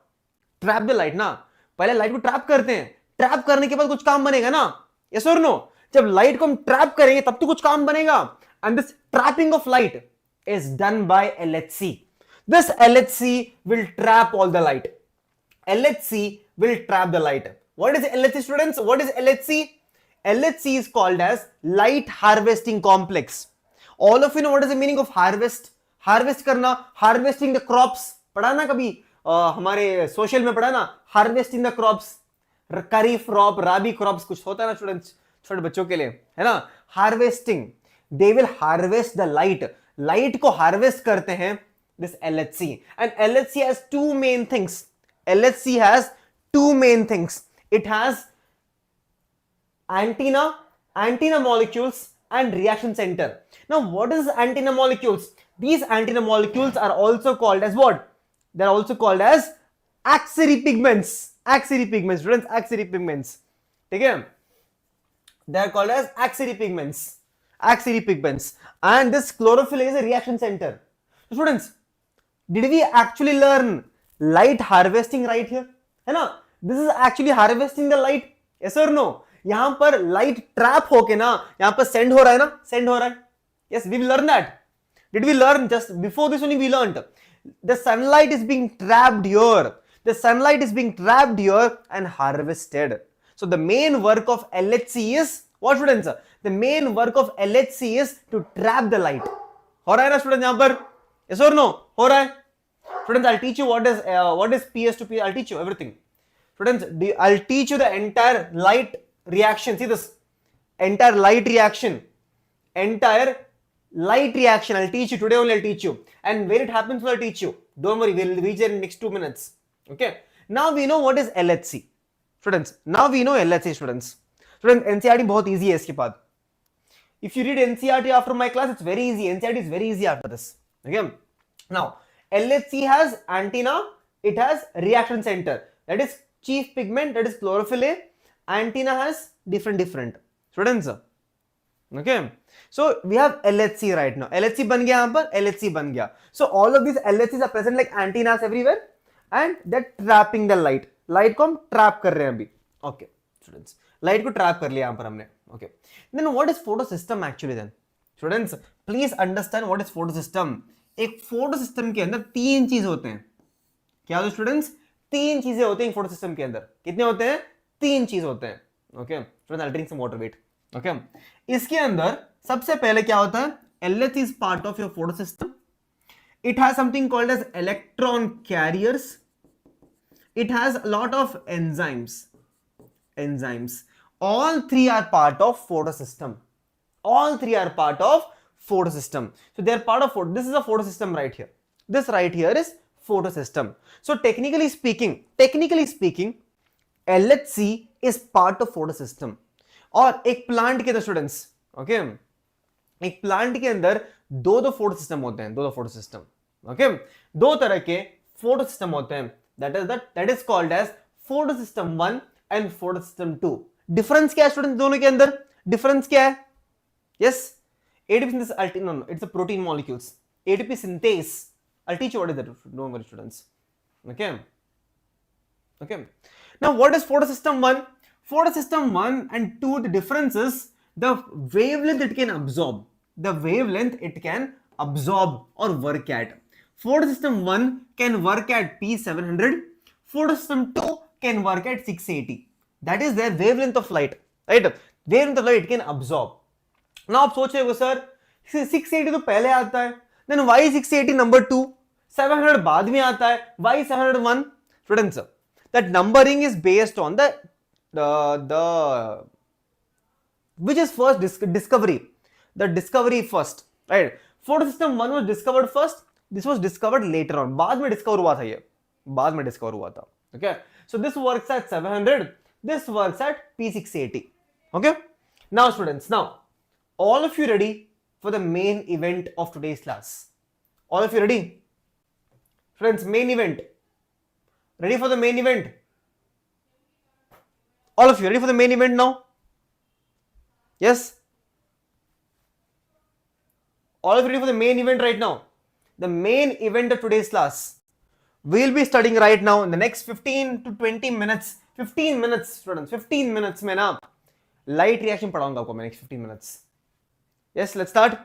Trap the light ना। पहले light को trap करते हैं, trap करने के बाद कुछ काम बनेगा ना, yes or no? जब लाइट को हम ट्रैप करेंगे तब तो कुछ काम बनेगा। And this trapping of light is done by LHC. This LHC will trap all the light. LHC will trap the light. What is LHC students? What is LHC? LHC is called as light harvesting complex. All of you know what is the meaning of harvest? Harvest करना, harvesting the crops, पढ़ा ना कभी हमारे social में पढ़ा ना, harvesting the crops, kharif crop, rabi crops, कुछ होता है ना स्टूडेंट्स, छोटे बच्चों के लिए है ना, harvesting, they will harvest the light, light को हार्वेस्ट करते हैं this LHC, and LHC has two main things, LHC has two main things, it has antenna molecules and reaction center. Now what is antenna molecules? These antenna molecules are also called as what? They are also called as axillary pigments, students, axillary pigments, ठीक है, they are called as axillary pigments, and this chlorophyll is a reaction center. So students, did we actually learn light harvesting right here? है ना, this is actually harvesting the light, yes or no? यहां पर light trap होके ना यहां पर send हो रहा है ना, सेंड हो रहा है, yes, we will learn that. Did we learn just before this only? We learned the sunlight is being trapped here, the sunlight is being trapped here and harvested. So the main work of LHC is what students? The main work of LHC is to trap the light. हो रहा है ना student यहां पर, yes or no? हो रहा है students? I'll teach you what is PS to P. I'll teach you everything students. I'll teach you the entire light reaction. See this entire light reaction, I'll teach you today only. I'll teach you, and where it happens I'll teach you. Don't worry, we'll reach there in next 2 minutes. Okay, now we know what is LHC students. Now we know LHC students. NCERT बहुत easy है इसके बाद. If you read NCERT after my class, it's very easy. NCERT is very easy after this. Okay, now LHC has antenna, it has reaction center, that is chief pigment, that is chlorophyll A. Antenna has different students. Okay, so we have LHC right now. LHC बन गया यहाँ पर, LHC बन गया. So all of these LHCs are present like antennas everywhere, and they're trapping the light. Light को हम trap कर रहे हैं अभी. Okay, students, light को trap कर लिया यहाँ पर हमने. Okay, then what is photosystem actually then? Students, please understand what is photosystem. एक photosystem के अंदर 3 चीज होते हैं. क्या होते हैं स्टूडेंट्स? 3 चीजें होती हैं photosystem के अंदर. कितने होते हैं? 3 चीज होते हैं. Okay, students, I'll drink some water. Wait. Okay, इसके अंदर सबसे पहले क्या होता है? LHC is part of your photosystem. It has something called as electron carriers, it has a lot of enzymes. All three are part of photosystem. All three are part of photosystem. So they are part of this is a photosystem right here. This right here is photosystem. So technically speaking, LHC is part of photosystem. और एक plant के अंदर students, okay, एक plant के अंदर दो photosystem होते हैं, दो फोटोसिस्टम, ओके, दो तरह के फोटोसिस्टम होते हैं, that is called as photosystem 1 and photosystem 2. Difference क्या है स्टूडेंट दोनों के अंदर? डिफरेंस क्या है? Yes, ATP synthesis, no, it's a protein molecules. ATP synthase, I'll teach you what is that, don't worry students. Okay. Now what is photosystem 1? Photosystem 1 and 2, the difference is the wavelength it can absorb. The wavelength it can absorb or work at. Photosystem 1 can work at P700. Photosystem 2 can work at 680. That is their wavelength of light, right? Wavelength of light it can absorb. Now आप सोच रहे हो sir 680 तो पहले आता है, then why 680 number 2? 700 बाद में आता है, why 701? Students, that numbering is based on the which is first discovery, the discovery first, right? Photosystem 1 was discovered first, this was discovered later on, बाद में discover हुआ था, ये बाद में discover हुआ था. Okay, so this works at 700, this works at P680. Okay, now students, now all of you ready for the main event of today's class? All of you ready? Friends, main event. Ready for the main event? All of you ready for the main event now? Yes? All of you ready for the main event right now? The main event of today's class. We'll be studying right now in the next 15 to 20 minutes. 15 minutes, students. 15 minutes में ना light reaction पढ़ाऊंगा आपको मैं next 15 minutes. Yes, let's start.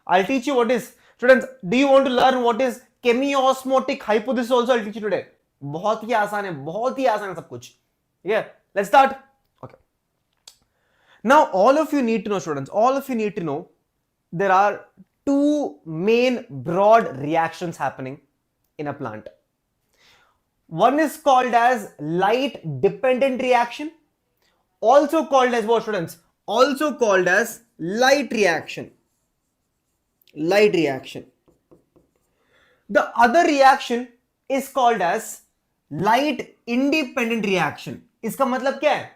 I'll teach you what is, students, do you want to learn what is chemiosmotic hypothesis also? I'll teach you today. बहुत ही आसान है, बहुत ही आसान है सब कुछ. Yeah, let's start. Okay. Now all of you need to know, students, all of you need to know there are two main broad reactions happening in a plant. One is called as light dependent reaction, also called as what, students? Also called as light reaction. Light reaction. The other reaction is called as light independent reaction. इसका मतलब क्या है?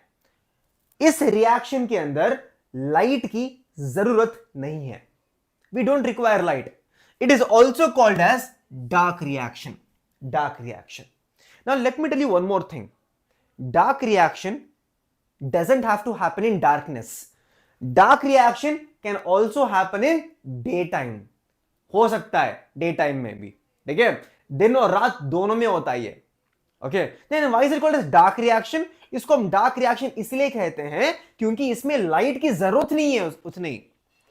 इस reaction के अंदर light की जरूरत नहीं है. We don't require light. It is also called as dark reaction. Dark reaction. Now let me tell you one more thing. Dark reaction doesn't have to happen in darkness. Dark reaction can also happen in daytime. हो सकता है daytime में भी, ठीक है, दिन और रात दोनों में होता है ये. Okay, then why is it called as dark reaction? इसको हम dark reaction इसलिए कहते हैं क्योंकि इसमें लाइट की जरूरत नहीं है, उतनी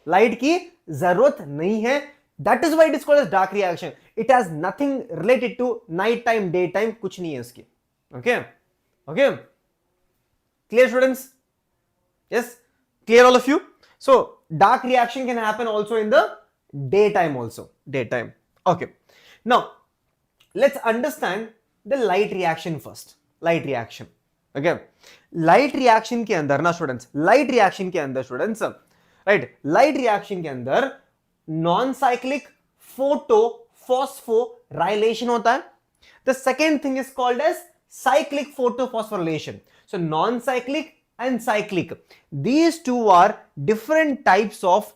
लाइट की जरूरत नहीं है. That is why it is called as dark reaction. It has nothing related to night time, daytime, कुछ नहीं है इसकी. Okay, okay, clear students? Yes, clear all of you? So dark reaction can happen also in the daytime also, daytime. Okay, now let's understand the light reaction first. Light reaction. Okay, light reaction के अंदर ना students, light reaction के अंदर students, right, light reaction के अंदर non cyclic photo phosphorylation होता है. The second thing is called as cyclic photophosphorylation. So non-cyclic and cyclic, these two are different types of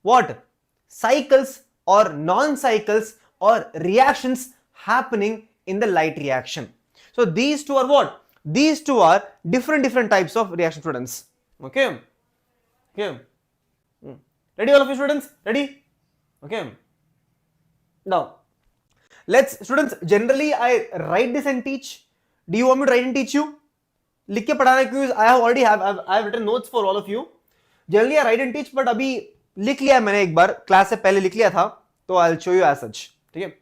what? Cycles or non-cycles or reactions happening in the light reaction. So these two are what? These two are different types of reaction, students. Okay, okay, ready all of you students? Ready? Okay, now let's, students, generally I write this and teach. Do you want me to write and teach you? लिख के पढ़ाना, क्योंकि I have written notes for all of you. Generally I write and teach, but अभी लिख लिया मैंने, एक बार class से पहले लिख लिया था, तो I'll show you as such. ठीक है.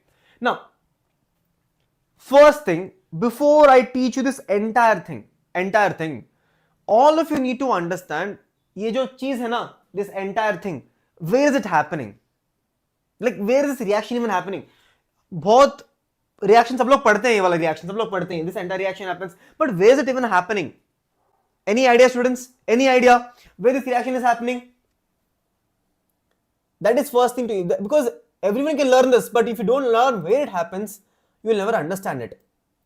Now first thing, before I teach you this entire thing, all of you need to understand ये जो चीज है ना, this entire thing, where is it happening? Like where is this reaction even happening? बहुत reaction सब लोग पढ़ते हैं, ये वाला रिएक्शन सब लोग पढ़ते हैं, this entire reaction happens, but where is it even happening? Any idea, students? Any idea where this reaction is happening? That is first thing to you, because everyone can learn this, but if you don't learn where it happens, you will never understand it.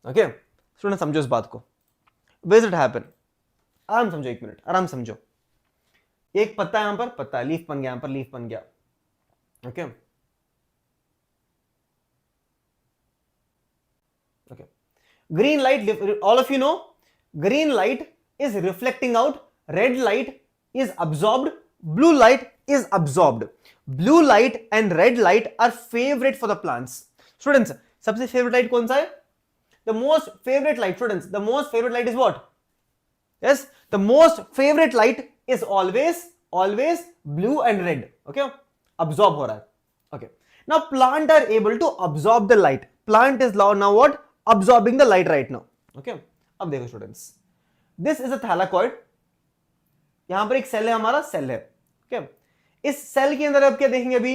Okay, students, समझो इस बात को. Where does it happen? आराम समझो, एक minute आराम समझो. एक पत्ता यहां पर, पत्ता लीफ बन गया, यहां पर लीफ बन गया. Okay. Okay. Green light, all of you know, green light is reflecting out, red light is absorbed, blue light is absorbed. Blue light and red light are favorite for the plants. Students, सबसे favorite light कौन सा है? The most favorite light, students, the most favorite light is what? Yes, the most favorite light is always blue and red. Okay, absorb हो रहा है. Okay, now plant are able to absorb the light. Plant is now what? Absorbing the light right now. Okay, अब देखो students, this is a thylakoid. यहां पर एक cell है, हमारा सेल है. ठीक है, इस सेल के अंदर अब क्या देखेंगे? अभी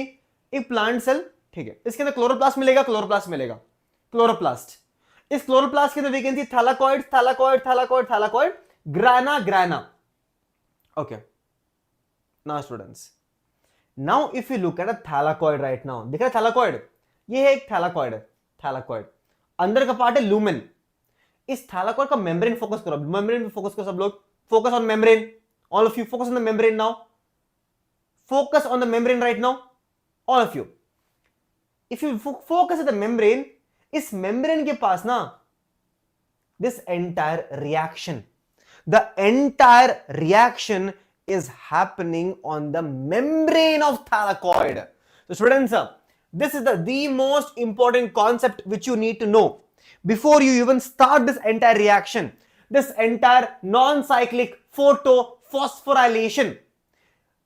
एक प्लांट सेल. ठीक है, इसके अंदर क्लोरोप्लास्ट मिलेगा, क्लोरोप्लास्ट मिलेगा, क्लोरोप्लास्ट. इस क्लोरोप्लास्ट के अंदर we can see thylakoid, thylakoid, thylakoid, thylakoid, grana, grana. Okay, now students, now if you look at a thylakoid right now, दिख रहा है थैलाकॉइड? ये है एक थैलाकॉइड है. थैलाकॉइड अंदर का पार्ट है लूमेन. इस थैलाकॉइड का मेम्ब्रेन फोकस करो, मेम्ब्रेन पे फोकस करो सब लोग. Focus on membrane, all of you focus on the membrane now. Focus on the membrane right now, all of you. If you focus on the membrane, इस membrane के पास ना this entire reaction, the entire reaction is happening on the membrane of thylakoid. So students, this is the most important concept which you need to know before you even start this entire reaction, this entire non-cyclic photophosphorylation.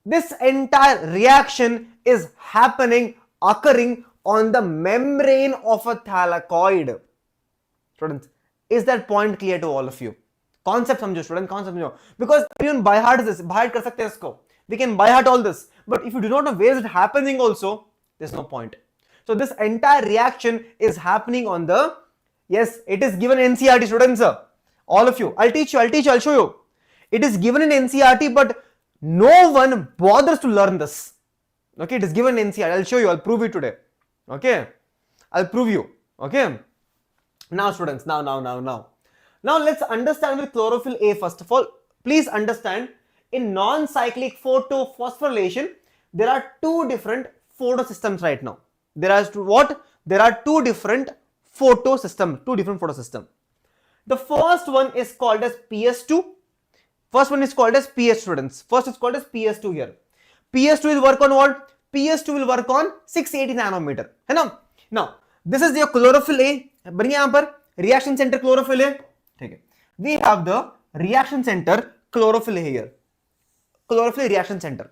This entire reaction is occurring on the membrane of a thylakoid. Students, is that point clear to all of you? Concept समझो student, concept समझो, because everyone by heart this, by heart कर सकते हैं इसको, we can by heart all this, but if you do not know where is it happening also, there is no point. So this entire reaction is happening on the, yes, it is given in NCERT students, all of you. I'll teach you, I'll show you. It is given in NCERT, but no one bothers to learn this. Okay, it is given in NCERT. I'll show you, I'll prove it today. Okay, I'll prove you. Okay, now students, now let's understand with chlorophyll A first of all. Please understand, in non-cyclic photophosphorylation, there are two different photosystems right now. There are two different photosystems. The first one is called as PS2. First one is called as PS, students. First is called as PS2 here. PS2 will work on what? PS2 will work on 680 nanometer. है ना? Now, this is your chlorophyll A. बढ़िया यहाँ पर reaction center chlorophyll A. ठीक है, we have the reaction center chlorophyll here, chlorophyll reaction center.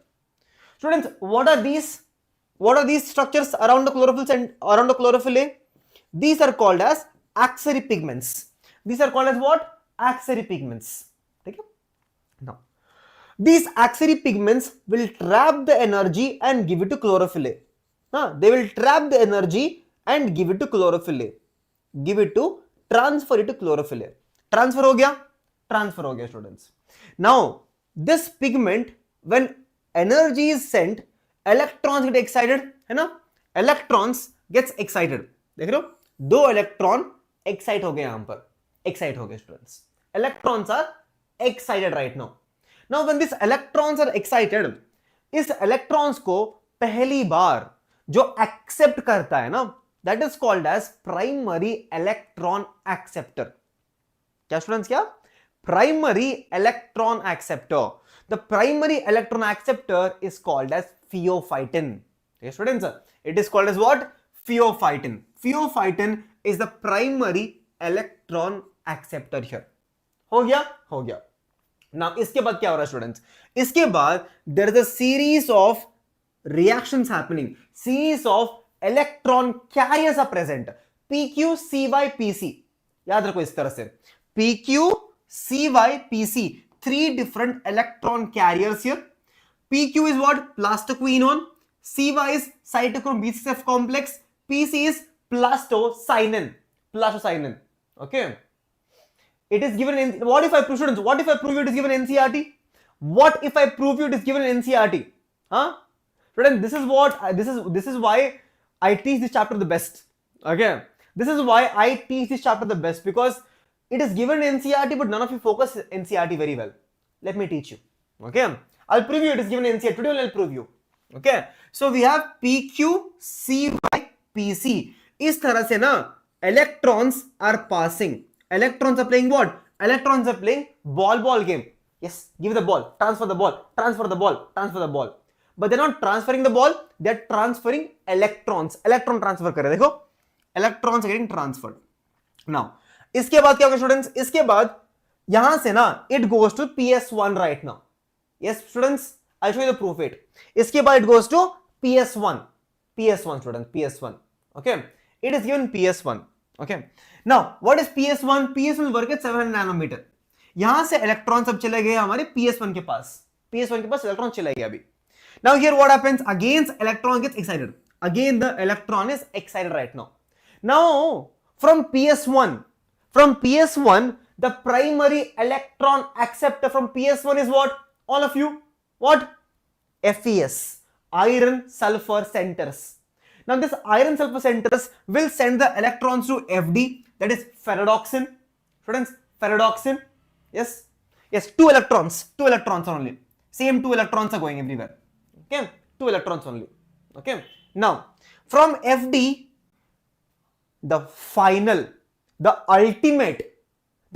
Students, what are these structures around the chlorophyll A? These are called as axillary pigments. These are called as what? Axillary pigments. ठीक है, now these axillary pigments will trap the energy and give it to chlorophyll A. They will trap the energy and give it to chlorophyll A, transfer it to chlorophyll A. Transfer हो गया students. Now this pigment, when energy is sent, electrons get excited, है ना? Electrons gets excited. देख रहे हो, दो electron excite हो गए, यहां पर एक्साइट हो गए students. Electrons are excited right now. Now when this electrons are excited, इस इलेक्ट्रॉन्स को पहली बार जो एक्सेप्ट करता है ना, that is called as primary electron acceptor. क्या स्टूडेंट्स, क्या? Primary electron acceptor. The primary electron acceptor is called as pheophytin. Students, it is called as what? Pheophytin. Pheophytin is the primary electron acceptor here. हो गया. Now इसके बाद क्या हो रहा है स्टूडेंट्स? इसके बाद there is a series of reactions happening, series of electron carriers are present. PQ, CY, PC. याद रखो इस तरह से, PQ, CY, PC, three different electron carriers here. PQ is what? Plastoquinone. CY is cytochrome B6F complex. PC is plastocyanin. plus cyanide. Okay, it is given in, what if I prove, students, what if I prove it is given in NCERT? What if I prove you it is given in NCERT? Huh? Students, this is what this is why I teach this chapter the best. Okay, this is why I teach this chapter the best, because it is given in NCERT, but none of you focus NCERT very well. Let me teach you. Okay, I'll prove you it is given in NCERT. Today I'll prove you. Okay, so we have PQ, CY, PC. इस तरह से ना electrons are passing. Electrons are playing what? Electrons are playing ball game. Yes, give the ball, transfer the ball, transfer the ball, transfer the ball. But they're not transferring the ball, they're transferring electrons. Electron transfer कर रहे हैं, देखो, electrons are getting transferred. Now, इसके बाद क्या होगा students? इसके बाद यहां से ना it goes to PS1 right now. Yes, students, I'll show you the proof it. इसके बाद it goes to PS1. PS1 students, PS1. Okay, it is given PS1. Okay, now what is PS1? PS1 work at 700 nanometer. यहां से electron सब चले गए हमारे PS1 के पास. PS1 के पास इलेक्ट्रॉन चले गए अभी. Now here what happens? Again electron gets excited. Again the electron is excited right now. Now from PS1, the primary electron acceptor from PS1 is what? All of you, what? FeS, iron sulfur centers. Now this iron sulfur centers will send the electrons to FD, that is ferredoxin. Students, ferredoxin. Yes, two electrons only. Same 2 electrons are going everywhere. Okay, 2 electrons only. Okay, now from FD, the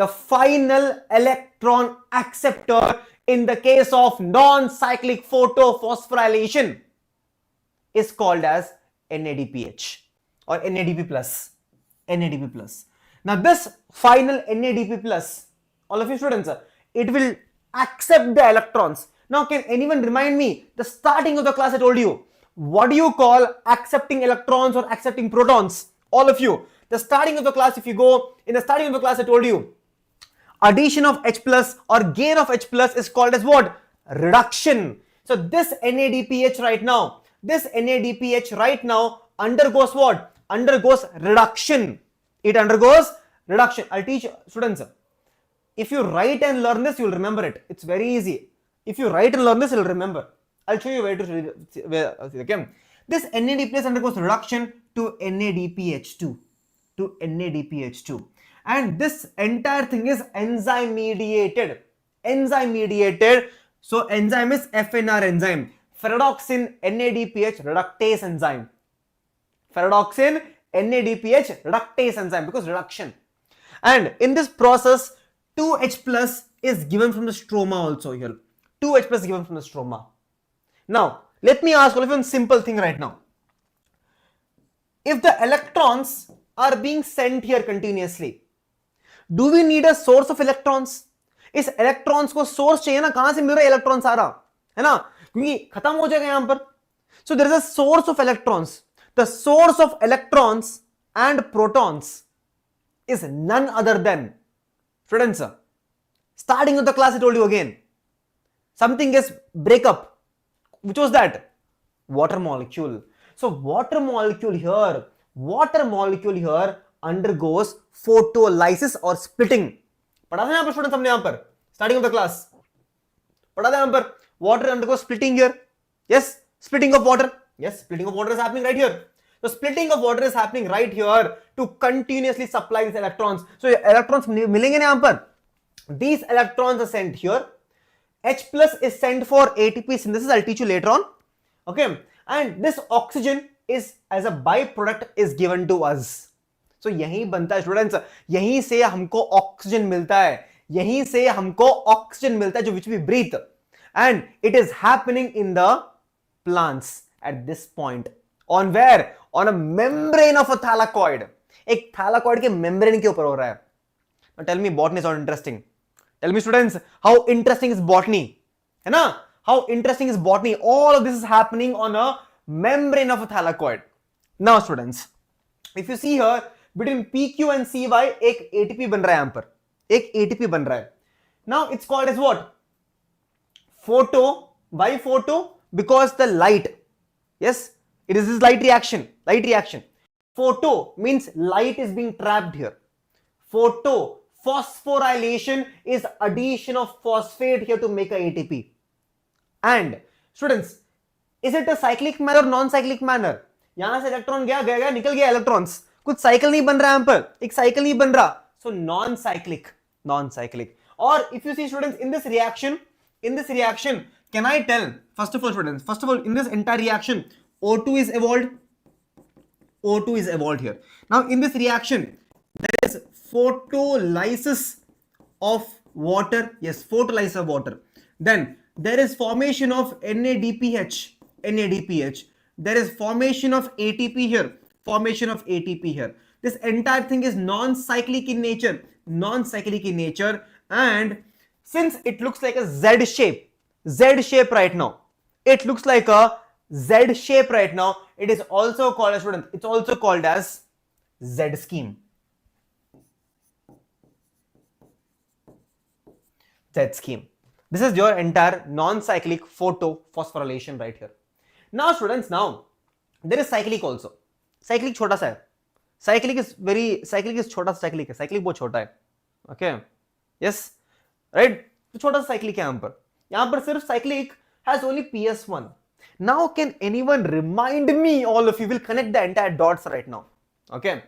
final electron acceptor in the case of non-cyclic photophosphorylation is called as NADPH or NADP plus. Now this final NADP plus, all of you students, it will accept the electrons. Now can anyone remind me, the starting of the class I told you, what do you call accepting electrons or accepting protons? All of you, the starting of the class, if you go in the starting of the class I told you, addition of H plus or gain of H plus is called as what? Reduction. So this NADPH right now undergoes what? Undergoes reduction. It undergoes reduction. I'll teach students. If you write and learn this, you'll remember it. It's very easy. If you write and learn this, you'll remember. I'll show you where to read. Okay. This NADPH undergoes reduction to NADPH2. And this entire thing is enzyme mediated. So enzyme is FNR enzyme. Ferredoxin NADPH reductase enzyme. Because reduction. And in this process, 2H plus is given from the stroma also here. 2H plus is given from the stroma. Now, let me ask all of you a simple thing right now. If the electrons are being sent here continuously, do we need a source of electrons? इस electrons को source चाहिए ना, कहां से मिल रहा है electron सारा, है ना, क्योंकि खत्म हो जाएगा यहां पर. So there is a source of electrons. The source of electrons and protons is none other than, students, starting of the class I told you again, something is breakup. Which was that? Water molecule. So water molecule here undergoes photolysis or splitting. पढ़ा था यहाँ पर students हमने यहाँ पर starting of the class. पढ़ा था यहाँ पर water undergoes splitting here. Yes, splitting of water. Yes, splitting of water is happening right here. So splitting of water is happening right here to continuously supply these electrons. So electrons मिलेंगे ना यहाँ पर. These electrons are sent here. H plus is sent for ATP synthesis. I'll teach you later on. Okay, and this oxygen is as a byproduct is given to us. So यही बनता है students, यहीं से हमको oxygen मिलता है, जो which we breathe, and it is happening in the plants at this point. On where? On a membrane of a thylakoid. एक thylakoid के membrane के ऊपर हो रहा है. Now tell me, botany is not interesting. Tell me students, how interesting is botany? है ना? How interesting is botany? All of this is happening on a membrane of a thylakoid. Now students, if you see here, between PQ and CY, एक ATP बन रहा है यहाँ पर. एक ATP बन रहा है. Now it's called as what? Photo. Why photo? Because the light. Yes, it is this light reaction. Photo means light is being trapped here. Photo, phosphorylation is addition of phosphate here to make a ATP. And students, is it a cyclic manner or non-cyclic manner? यहां से electron गया गया गया निकल गया electrons, कुछ cycle नहीं बन रहा है यहां पर, एक साइकिल नहीं बन रहा, सो non-cyclic, non-cyclic. Or if you see students in this reaction, can I tell, first of all students, first of all in this entire reaction O2 is evolved, O2 is evolved here. Now in this reaction there is photolysis of water, yes, photolysis of water. Then there is formation of NADPH, NADPH. There is formation of ATP here, formation of ATP here. This entire thing is non-cyclic in nature, non-cyclic in nature. And since it looks like a Z shape right now, it looks like a Z shape right now, it is also called as, students, it's also called as Z scheme. Z scheme. This is your entire non-cyclic photophosphorylation right here. Now students, now there is cyclic also. Cyclic छोटा सा है. Cyclic is छोटा सा cyclic है. Cyclic बहुत छोटा है. Okay. Yes. Right? तो छोटा सा cyclic है यहाँ पर सिर्फ cyclic has only PS1. Now can anyone remind me, all of you will connect the entire dots right now. Okay.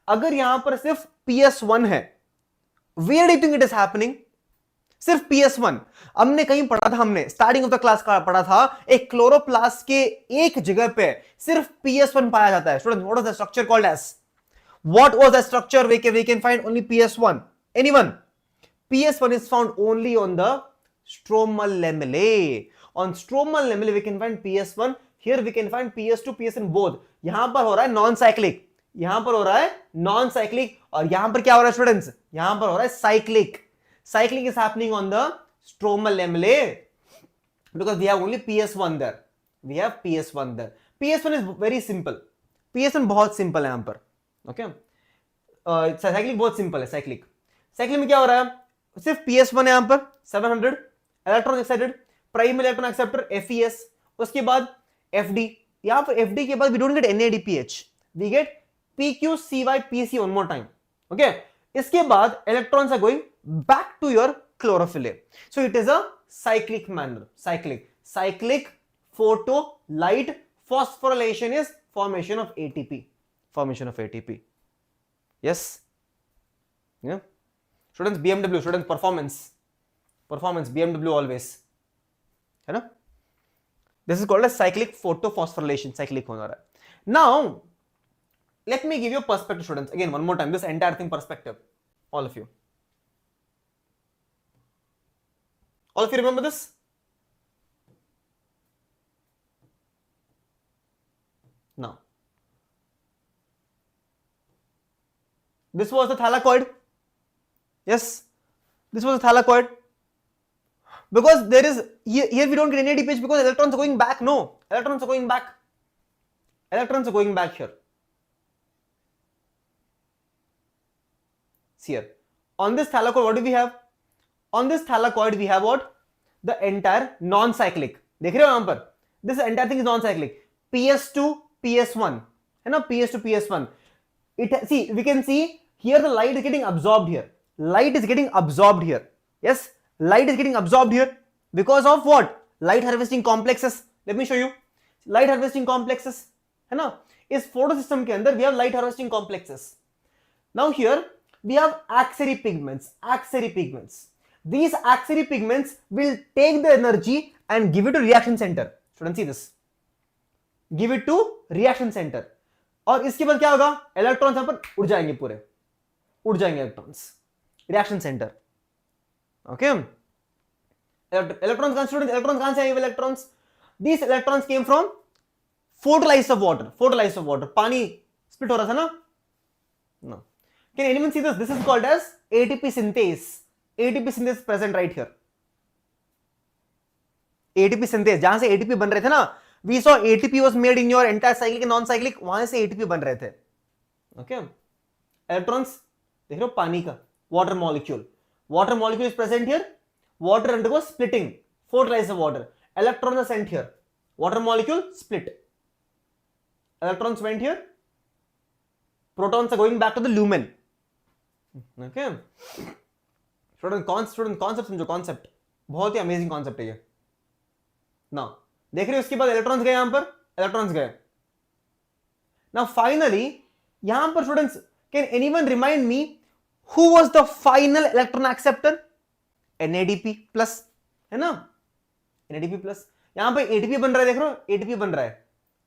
अगर यहाँ पर सिर्फ PS1 है, where do you think it is happening? सिर्फ PS1. हमने कहीं पढ़ा था, हमने स्टार्टिंग ऑफ द क्लास का पढ़ा था, एक क्लोरोप्लास्ट के एक जगह पे सिर्फ PS1 पाया जाता है. Students, what was the structure called as? What was the structure we can find only PS1? Anyone? PS1 is found only on the stromal lamellae. On stromal lamellae we can find PS1. Here we can find PS2, PSN both. यहां पर हो रहा है non cyclic, यहां पर हो रहा है नॉन साइक्लिक, और यहां पर क्या हो रहा है स्टूडेंट्स? यहां पर हो रहा है cyclic. Cycling is happening on the stromal lamellae because we have only PS1 there. We have PS1 there. PS1 is very simple. PS1 बहुत simple है यहाँ पर. Okay? Cyclic बहुत simple है. Cyclic में क्या हो रहा है? सिर्फ PS1 है यहाँ पर 700 electron excited, prime electron acceptor FES, उसके बाद FD. यहाँ पर FD के बाद we don't get NADPH. We get PQCYPC one more time. Okay? इसके बाद electrons are going back to your chlorophyll. So it is a cyclic manner. Cyclic photo light phosphorylation is formation of ATP. Yes. Yeah. Students, BMW, students, performance, BMW always. है ना? This is called a cyclic photophosphorylation. Cyclic होना रहा है. Now, let me give you a perspective, students. Again, one more time, this entire thing perspective. All of you. All of you remember this? Now, this was the thylakoid. Yes, this was the thylakoid. Because there is, here we don't get any ADPH because electrons are going back. No, electrons are going back. Electrons are going back here. See here. On this thylakoid, what do we have? On this thylakoid, we have what? The entire non-cyclic. देख रहे हो यहाँ पर? This entire thing is non-cyclic. PS2, PS1. है ना? PS2, PS1. See, we can see here the light is getting absorbed here. Light is getting absorbed here. Yes? Light is getting absorbed here. Because of what? Light harvesting complexes. Let me show you. Light harvesting complexes. है ना? इस photosystem के अंदर we have light harvesting complexes. Now here we have axillary pigments. These axillary pigments will take the energy and give it to reaction center. Students, see this. Give it to reaction center. और इसके बाद क्या होगा? Electrons यहाँ पर उड़ जाएंगे पूरे. उड़ जाएंगे electrons. Reaction center. Okay? Electrons कहाँ से आए हुए electrons? These electrons came from photolysis of water. पानी split हो रहा था ना? No. Can anyone see this? This is called as ATP synthase. ATP synthase present right here. ATP synthase, जहां से ATP बन रहे थे ना, we saw ATP was made in your entire cyclic and non-cyclic, वहां से ATP बन रहे थे. Okay? Electrons, देख रहे हो पानी का, water molecule is present here. Water undergoes splitting, photolysis of water. Electrons are sent here. Water molecule split. Electrons went here. protons are going back to the lumen. Okay, student concept समझो, concept बहुत ही amazing concept है ये ना। देख रहे हो, उसके बाद इलेक्ट्रॉन्स गए, यहां पर इलेक्ट्रॉन्स गए। नाउ फाइनली यहां पर students, can anyone remind me who was the final electron acceptor? NADP plus, है ना, NADP प्लस। यहां पर ATP बन रहा है, देख रहे हो ATP बन रहा है,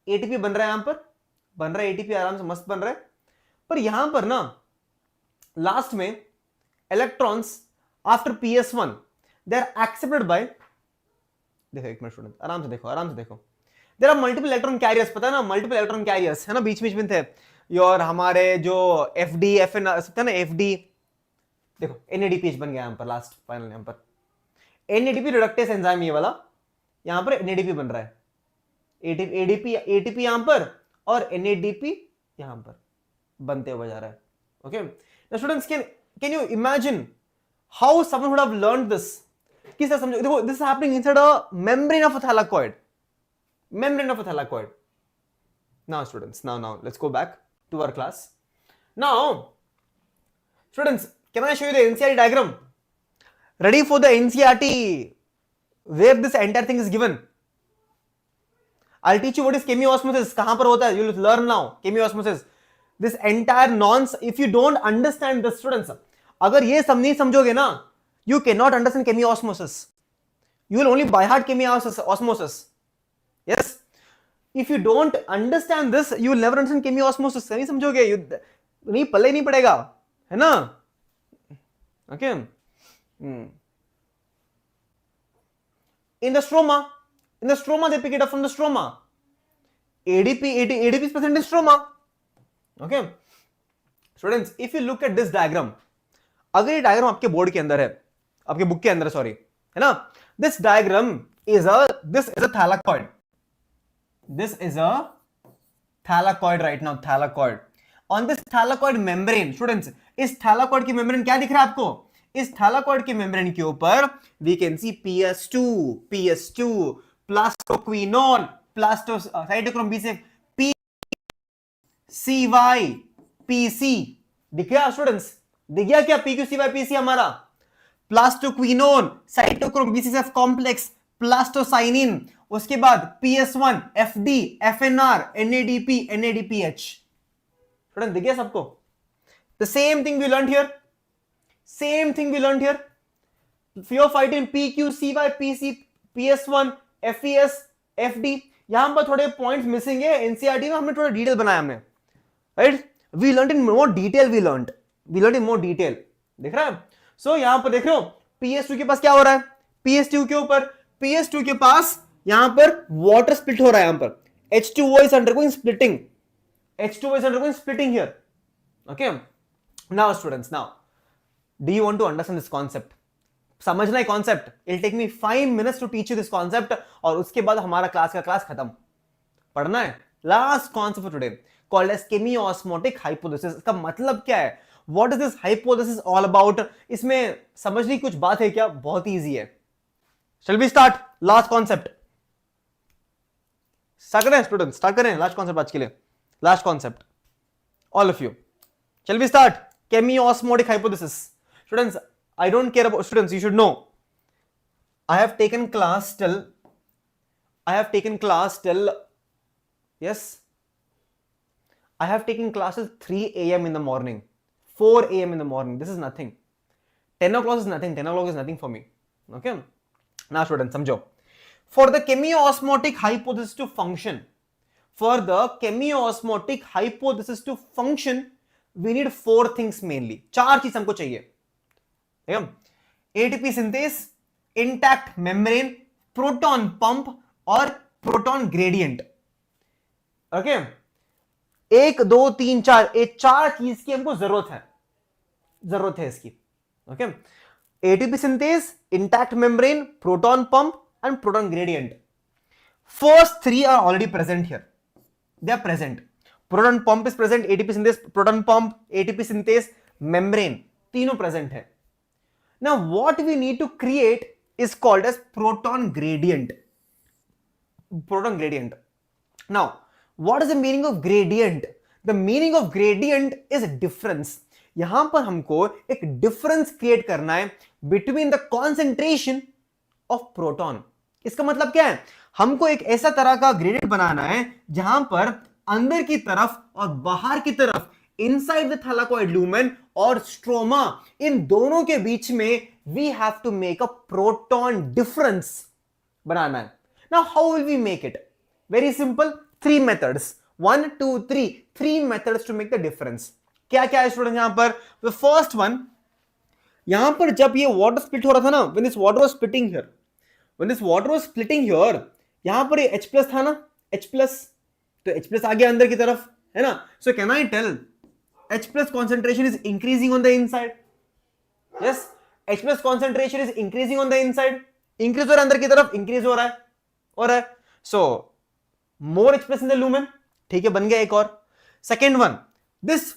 ATP बन रहा है, यहां पर बन रहा है ATP, आराम से मस्त बन रहा है। पर यहां पर ना लास्ट में electrons after PS1 they are accepted by, देखो एक मिनट स्टूडेंट, आराम से देखो, आराम से देखो। There are multiple electron carriers, पता है ना, मल्टीपल इलेक्ट्रॉन कैरियर्स है ना, बीच बीच में थे। और हमारे जो FD FN सकता है ना, FD, देखो NADPH बन गया यहां पर लास्ट फाइनल, यहां पर NADP रिडक्टेस एंजाइम, ये वाला यहां पर NADP बन रहा है, ATP यहां पर और NADP यहां पर बनते हुए जा रहा है। Okay, now students, can you imagine how someone would have learned this? किस तरह समझो, देखो this is happening inside a membrane of a thylakoid, membrane of a thylakoid. Now students, now let's go back to our class. Now students, can I show you the NCERT diagram? Ready for the NCERT where this entire thing is given? I'll teach you what is chemiosmosis, kahan par hota hai, you'll learn now chemiosmosis. This entire nonsense, if you don't understand this students, agar ye sab nahi samjhoge na, you cannot understand chemiosmosis. You will only by heart chemiosmosis. Yes, if you don't understand this, you will never understand chemiosmosis. नहीं समझोगे, नहीं पल्ले नहीं पड़ेगा, है ना? Okay. In the stroma they pick it up from the stroma. ADP is present in stroma. Okay, students, if you look at this diagram, अगर ये diagram आपके बोर्ड के अंदर है, आपके बुक के अंदर, सॉरी, है ना, this diagram is a thylakoid. This is a thylakoid right now, thylakoid. On this thylakoid membrane, students, इस thylakoid की membrane क्या दिख रहा है आपको? इस thylakoid की membrane के ऊपर we can see PS2, plastoquinone, cytochrome B6, P, CY, PC, दिख गया स्टूडेंट्स? दिख गया क्या PQ, CY, PC हमारा? Plastoquinone, cytochrome B6F complex, plastocyanin, उसके बाद PS1, FD, FNR, NADP, NADPH। Student दिख गया सबको? The same thing we learned here. Pheophytin, PQ, CY, PC, PS1, FES, FD। यहां पर थोड़े पॉइंट्स मिसिंग है एनसीईआरटी में, हमने थोड़ा डिटेल बनाया हमने, right? We learn in more detail, we learn in more detail, दिख रहा है? सो यहां पर देख रहे हो PS2 के पास क्या हो रहा है? PS2 के ऊपर, PS2 के पास यहां पर वाटर स्प्लिट हो रहा है, यहां पर H2O is undergoing splitting, H2O is undergoing splitting here. Okay, now students, now do you want to understand this concept? समझना है concept. It'll take me 5 minutes to teach you this concept, और उसके बाद हमारा क्लास खत्म। पढ़ना है last concept for today called as chemiosmotic hypothesis. इसका मतलब क्या है? What is this hypothesis all about? इसमें समझने की कुछ बात है क्या? बहुत ही इजी है। Shall we start last concept? Start करें स्टूडेंट, स्टार्ट करें लास्ट कॉन्सेप्ट आज के लिए। Last concept all of you, shall we start? Chemiosmotic hypothesis. Students, I don't care about, students, you should know, I have taken class till, yes, I have taken classes 3 a.m. in the morning, 4 a.m. in the morning. This is nothing. 10 o'clock is nothing. 10 o'clock is nothing for me. Okay? Now students, समझो. For the chemiosmotic hypothesis to function, we need 4 things mainly. 4 चीज हमको चाहिए। ATP synthase, intact membrane, proton pump और proton gradient. Okay, 1 2 3 4, ये 4 चीज की हमको जरूरत है इसकी। Okay, ATP synthase, intact membrane, proton pump and proton gradient. First 3 are already present here, they are present. Proton pump is present, ATP synthase, proton pump, ATP synthase, membrane, तीनों present है। Now what we need to create is called as proton gradient. Now what is the meaning of gradient? The meaning of gradient is difference. यहां पर हमको एक difference create करना है between the concentration of proton. इसका मतलब क्या है, हमको एक ऐसा तरह का ग्रेडियंट बनाना है जहां पर अंदर की तरफ और बाहर की तरफ, इनसाइड द थैलाकोइड लूमेन और स्ट्रोमा, इन दोनों के बीच में we have to make a proton difference बनाना है। Now how will we make it? Very simple, 3 methods, 1 2 3, 3 methods to make the difference. क्या क्या है स्टूडेंट यहां पर? द फर्स्ट वन, यहां पर जब ये वाटर स्प्लिट हो रहा था ना, when this water was splitting here, when this water was splitting here, यहां पर ये H प्लस था ना, H प्लस, तो H प्लस आ गया अंदर की तरफ, है ना? So can I tell H plus concentration is increasing on the inside? Yes, H plus concentration is increasing on the inside. Increase हो रहा है अंदर की तरफ, इंक्रीज हो रहा है। So more H plus in the lumen, ठीक है, बन गया एक और। Second one, this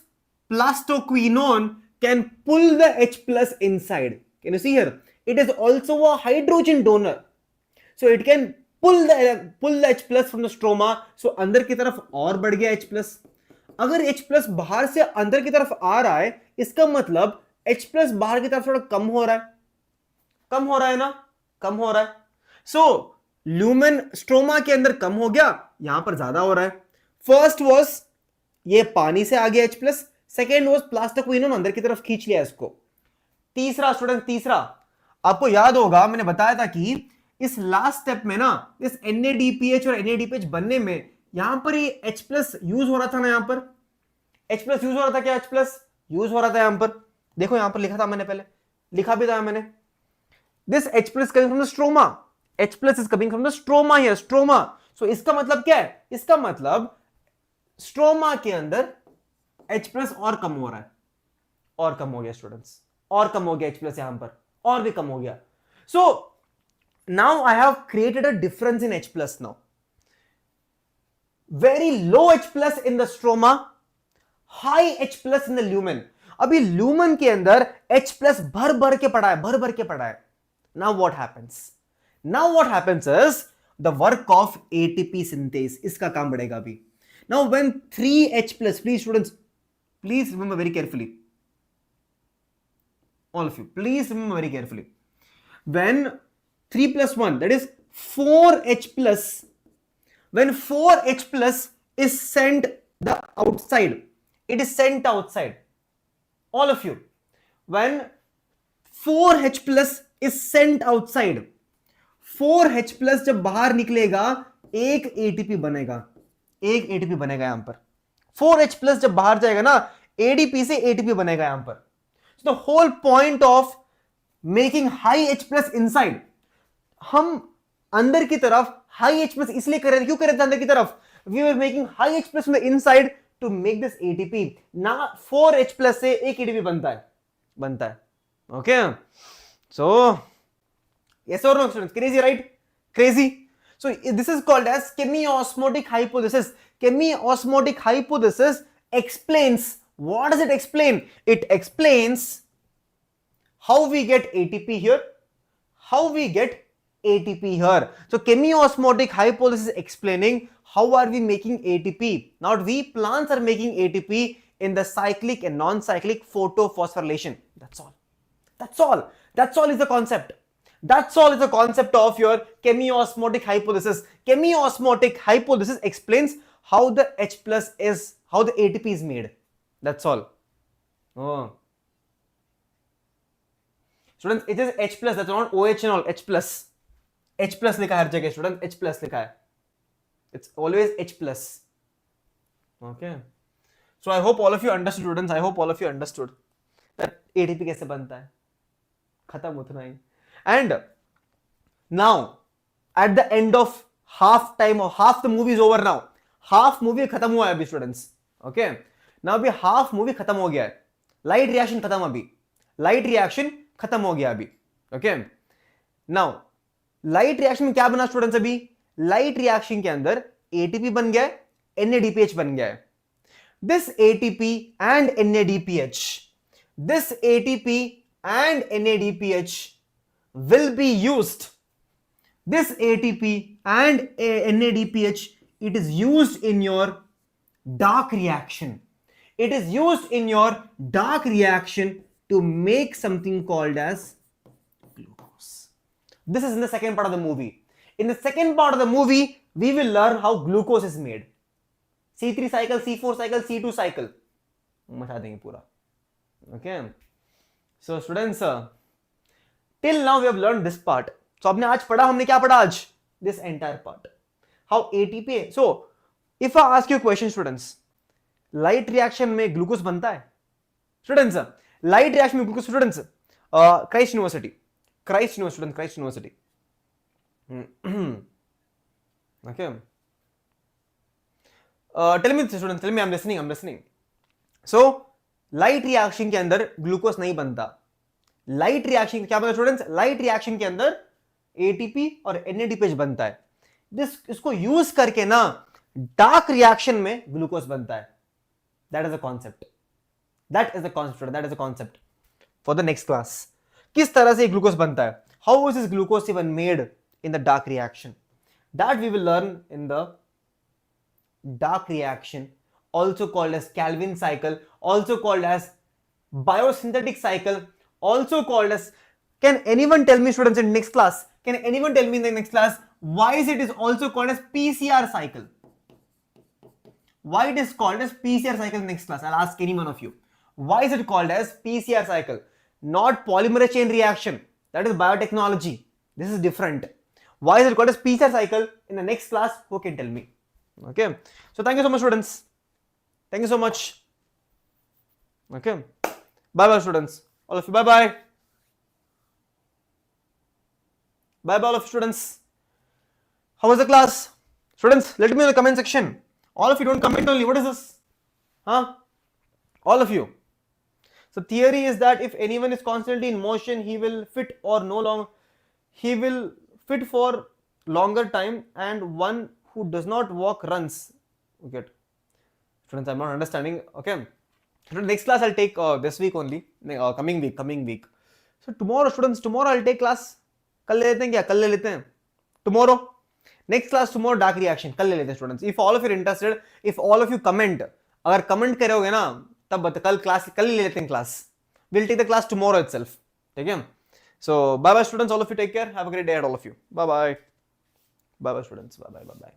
plastoquinone can pull the H plus inside. Can you see here? It is also a hydrogen donor, so it can pull the H plus from the stroma. So अंदर की तरफ और बढ़ गया H plus. अगर H plus बाहर से अंदर की तरफ आ रहा है, इसका मतलब H प्लस बाहर की तरफ थोड़ा कम हो रहा है, कम हो रहा है ना, कम हो रहा है। सो लूमेन स्ट्रोमा के अंदर कम हो गया, यहां पर ज्यादा हो रहा है। फर्स्ट वाज ये पानी से आ गया H plus, second was plastoquinone अंदर की तरफ खींच लिया इसको। तीसरा स्टूडेंट, तीसरा आपको याद होगा मैंने बताया था कि इस लास्ट स्टेप में ना, इस NADPH और NADPH बनने में यहां पर ये H प्लस यूज हो रहा था ना, यहां पर H प्लस यूज हो रहा था। क्या H प्लस यूज हो रहा था यहां पर? देखो यहां पर लिखा था मैंने, पहले लिखा भी था मैंने, this H plus coming from the stroma, H plus is coming from the stroma here, stroma. So इसका मतलब क्या है? इसका मतलब स्ट्रोमा के अंदर H प्लस और कम हो रहा है, और कम हो गया स्टूडेंट्स, और कम हो गया H प्लस, यहां पर और भी कम हो गया। So now I have created a difference in H plus now. Very low H plus in the stroma, high H plus in the lumen. अभी ल्यूमेन के अंदर H प्लस भर भर के पड़ा है, भर भर के पड़ा है। Now what happens? Now what happens is the work of ATP synthase, इसका काम बढ़ेगा अभी। Now when 3H plus, please students, please remember very carefully, all of you, please remember very carefully, when 3 plus 1, that is 4H plus, when 4H plus is sent the outside, it is sent outside, all of you, when 4H plus is sent outside, 4H plus जब बाहर निकलेगा एक ATP बनेगा, एक ATP बनेगा यहां पर। 4H plus जब बाहर जाएगा ना, ADP से ATP बनेगा यहां पर। So the whole point of making high H plus inside, हम अंदर की तरफ high H plus इसलिए कर रहे थे, क्यों कर रहे थे अंदर की तरफ? We were making high H plus from the inside to make this ATP। ना 4H plus से एक ATP बनता है। Okay, so yes or no students? Crazy, right? Crazy. So this is called as chemiosmotic hypothesis. Chemiosmotic hypothesis explains, what does it explain? It explains how we get ATP here, how we get ATP here. So chemiosmotic hypothesis is explaining how are we making ATP. Not we, plants are making ATP in the cyclic and non-cyclic photophosphorylation. That's all. That's all. That's all is the concept. That's all is the concept of your chemiosmotic hypothesis. Chemiosmotic hypothesis explains how the H plus is, how the ATP is made. That's all. Oh. Students, it is H plus, that's not OH and all, H plus. H plus लिखा है हर जगह students, H plus लिखा है. It's always H plus. Okay. So I hope all of you understood students, I hope all of you understood that ATP कैसे बनता है. खत्म उतना ही. And now at the end of half time or half the movie is over now. Half movie खत्म हुआ है अभी students. Okay. Now अभी half movie खत्म हो गया है. Light reaction खत्म अभी. Light reaction खत्म हो गया अभी. Okay. Now light reaction में क्या बना students अभी? Light reaction के अंदर ATP बन गया है, NADPH बन गया है. This ATP and NADPH, this ATP and NADPH will be used. This ATP and NADPH, it is used in your dark reaction. It is used in your dark reaction to make something called as glucose. This is in the second part of the movie. In the second part of the movie, we will learn how glucose is made. C3 cycle, C4 cycle, C2 cycle. मचा देंगे पूरा. Okay. So students, till now we have learned this part. So आपने आज पढ़ा, हमने क्या पढ़ा आज? This entire part. How ATP. So if I ask you a question, students, light reaction में glucose बनता है? Students, light reaction में glucose, students, Christ University. Okay. Tell me, students, tell me, I'm listening. So, light reaction के अंदर glucose नहीं बनता. Light reaction क्या बनता है, students? Light reaction के अंदर ATP और NADPH बनता है. इसको use करके ना dark reaction में glucose बनता है. That is the concept. That is the concept for the next class. किस तरह से glucose बनता है? How is this glucose even made in the dark reaction? That we will learn in the dark reaction, also called as Calvin cycle, also called as biosynthetic cycle, also called as. Can anyone tell me, students, in next class? Can anyone tell me in the next class why is it also called as PCR cycle? Why it is called as PCR cycle in next class? I'll ask any one of you. Why is it called as PCR cycle? Not polymerase chain reaction. That is biotechnology. This is different. Why is it called as PCR cycle? In the next class, who can tell me? Okay. So thank you so much, students. Thank you so much. Okay. Bye-bye, students. All of you, bye-bye. Bye-bye, all of you, students. How was the class? Students, let me know in the comment section. All of you don't comment only. What is this? Huh? All of you. So theory is that if anyone is constantly in motion, he will fit or no long. He will fit for longer time, and one who does not walk runs. Okay. Students, I'm not understanding. Okay. So next class I'll take this week only. Coming week. So tomorrow, students, tomorrow I'll take class. कल ले लेते हैं क्या? कल ले लेते हैं. Tomorrow. Next class tomorrow dark reaction. कल ले लेते हैं students. If all of you are interested, if all of you comment, अगर comment करोगे ना, तब कल class कल ले लेते हैं class. We'll take the class tomorrow itself. ठीक है? So bye bye students. All of you take care. Have a great day, all of you. Bye bye. Bye bye students. Bye bye.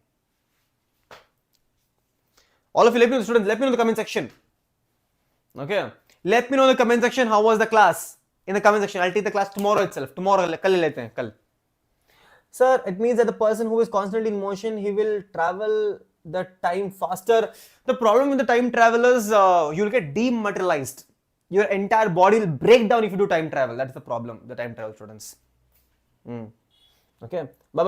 All of you, let me know, students. Let me know in the comment section. Okay. Let me know in the comment section how was the class. In the comment section, I'll take the class tomorrow itself. Tomorrow, कल ले लेते हैं कल. Sir, it means that the person who is constantly in motion, he will travel the time faster. The problem with the time travel is you'll get dematerialized. Your entire body will break down if you do time travel. That's the problem, the time travel, students. Okay. Bye-bye.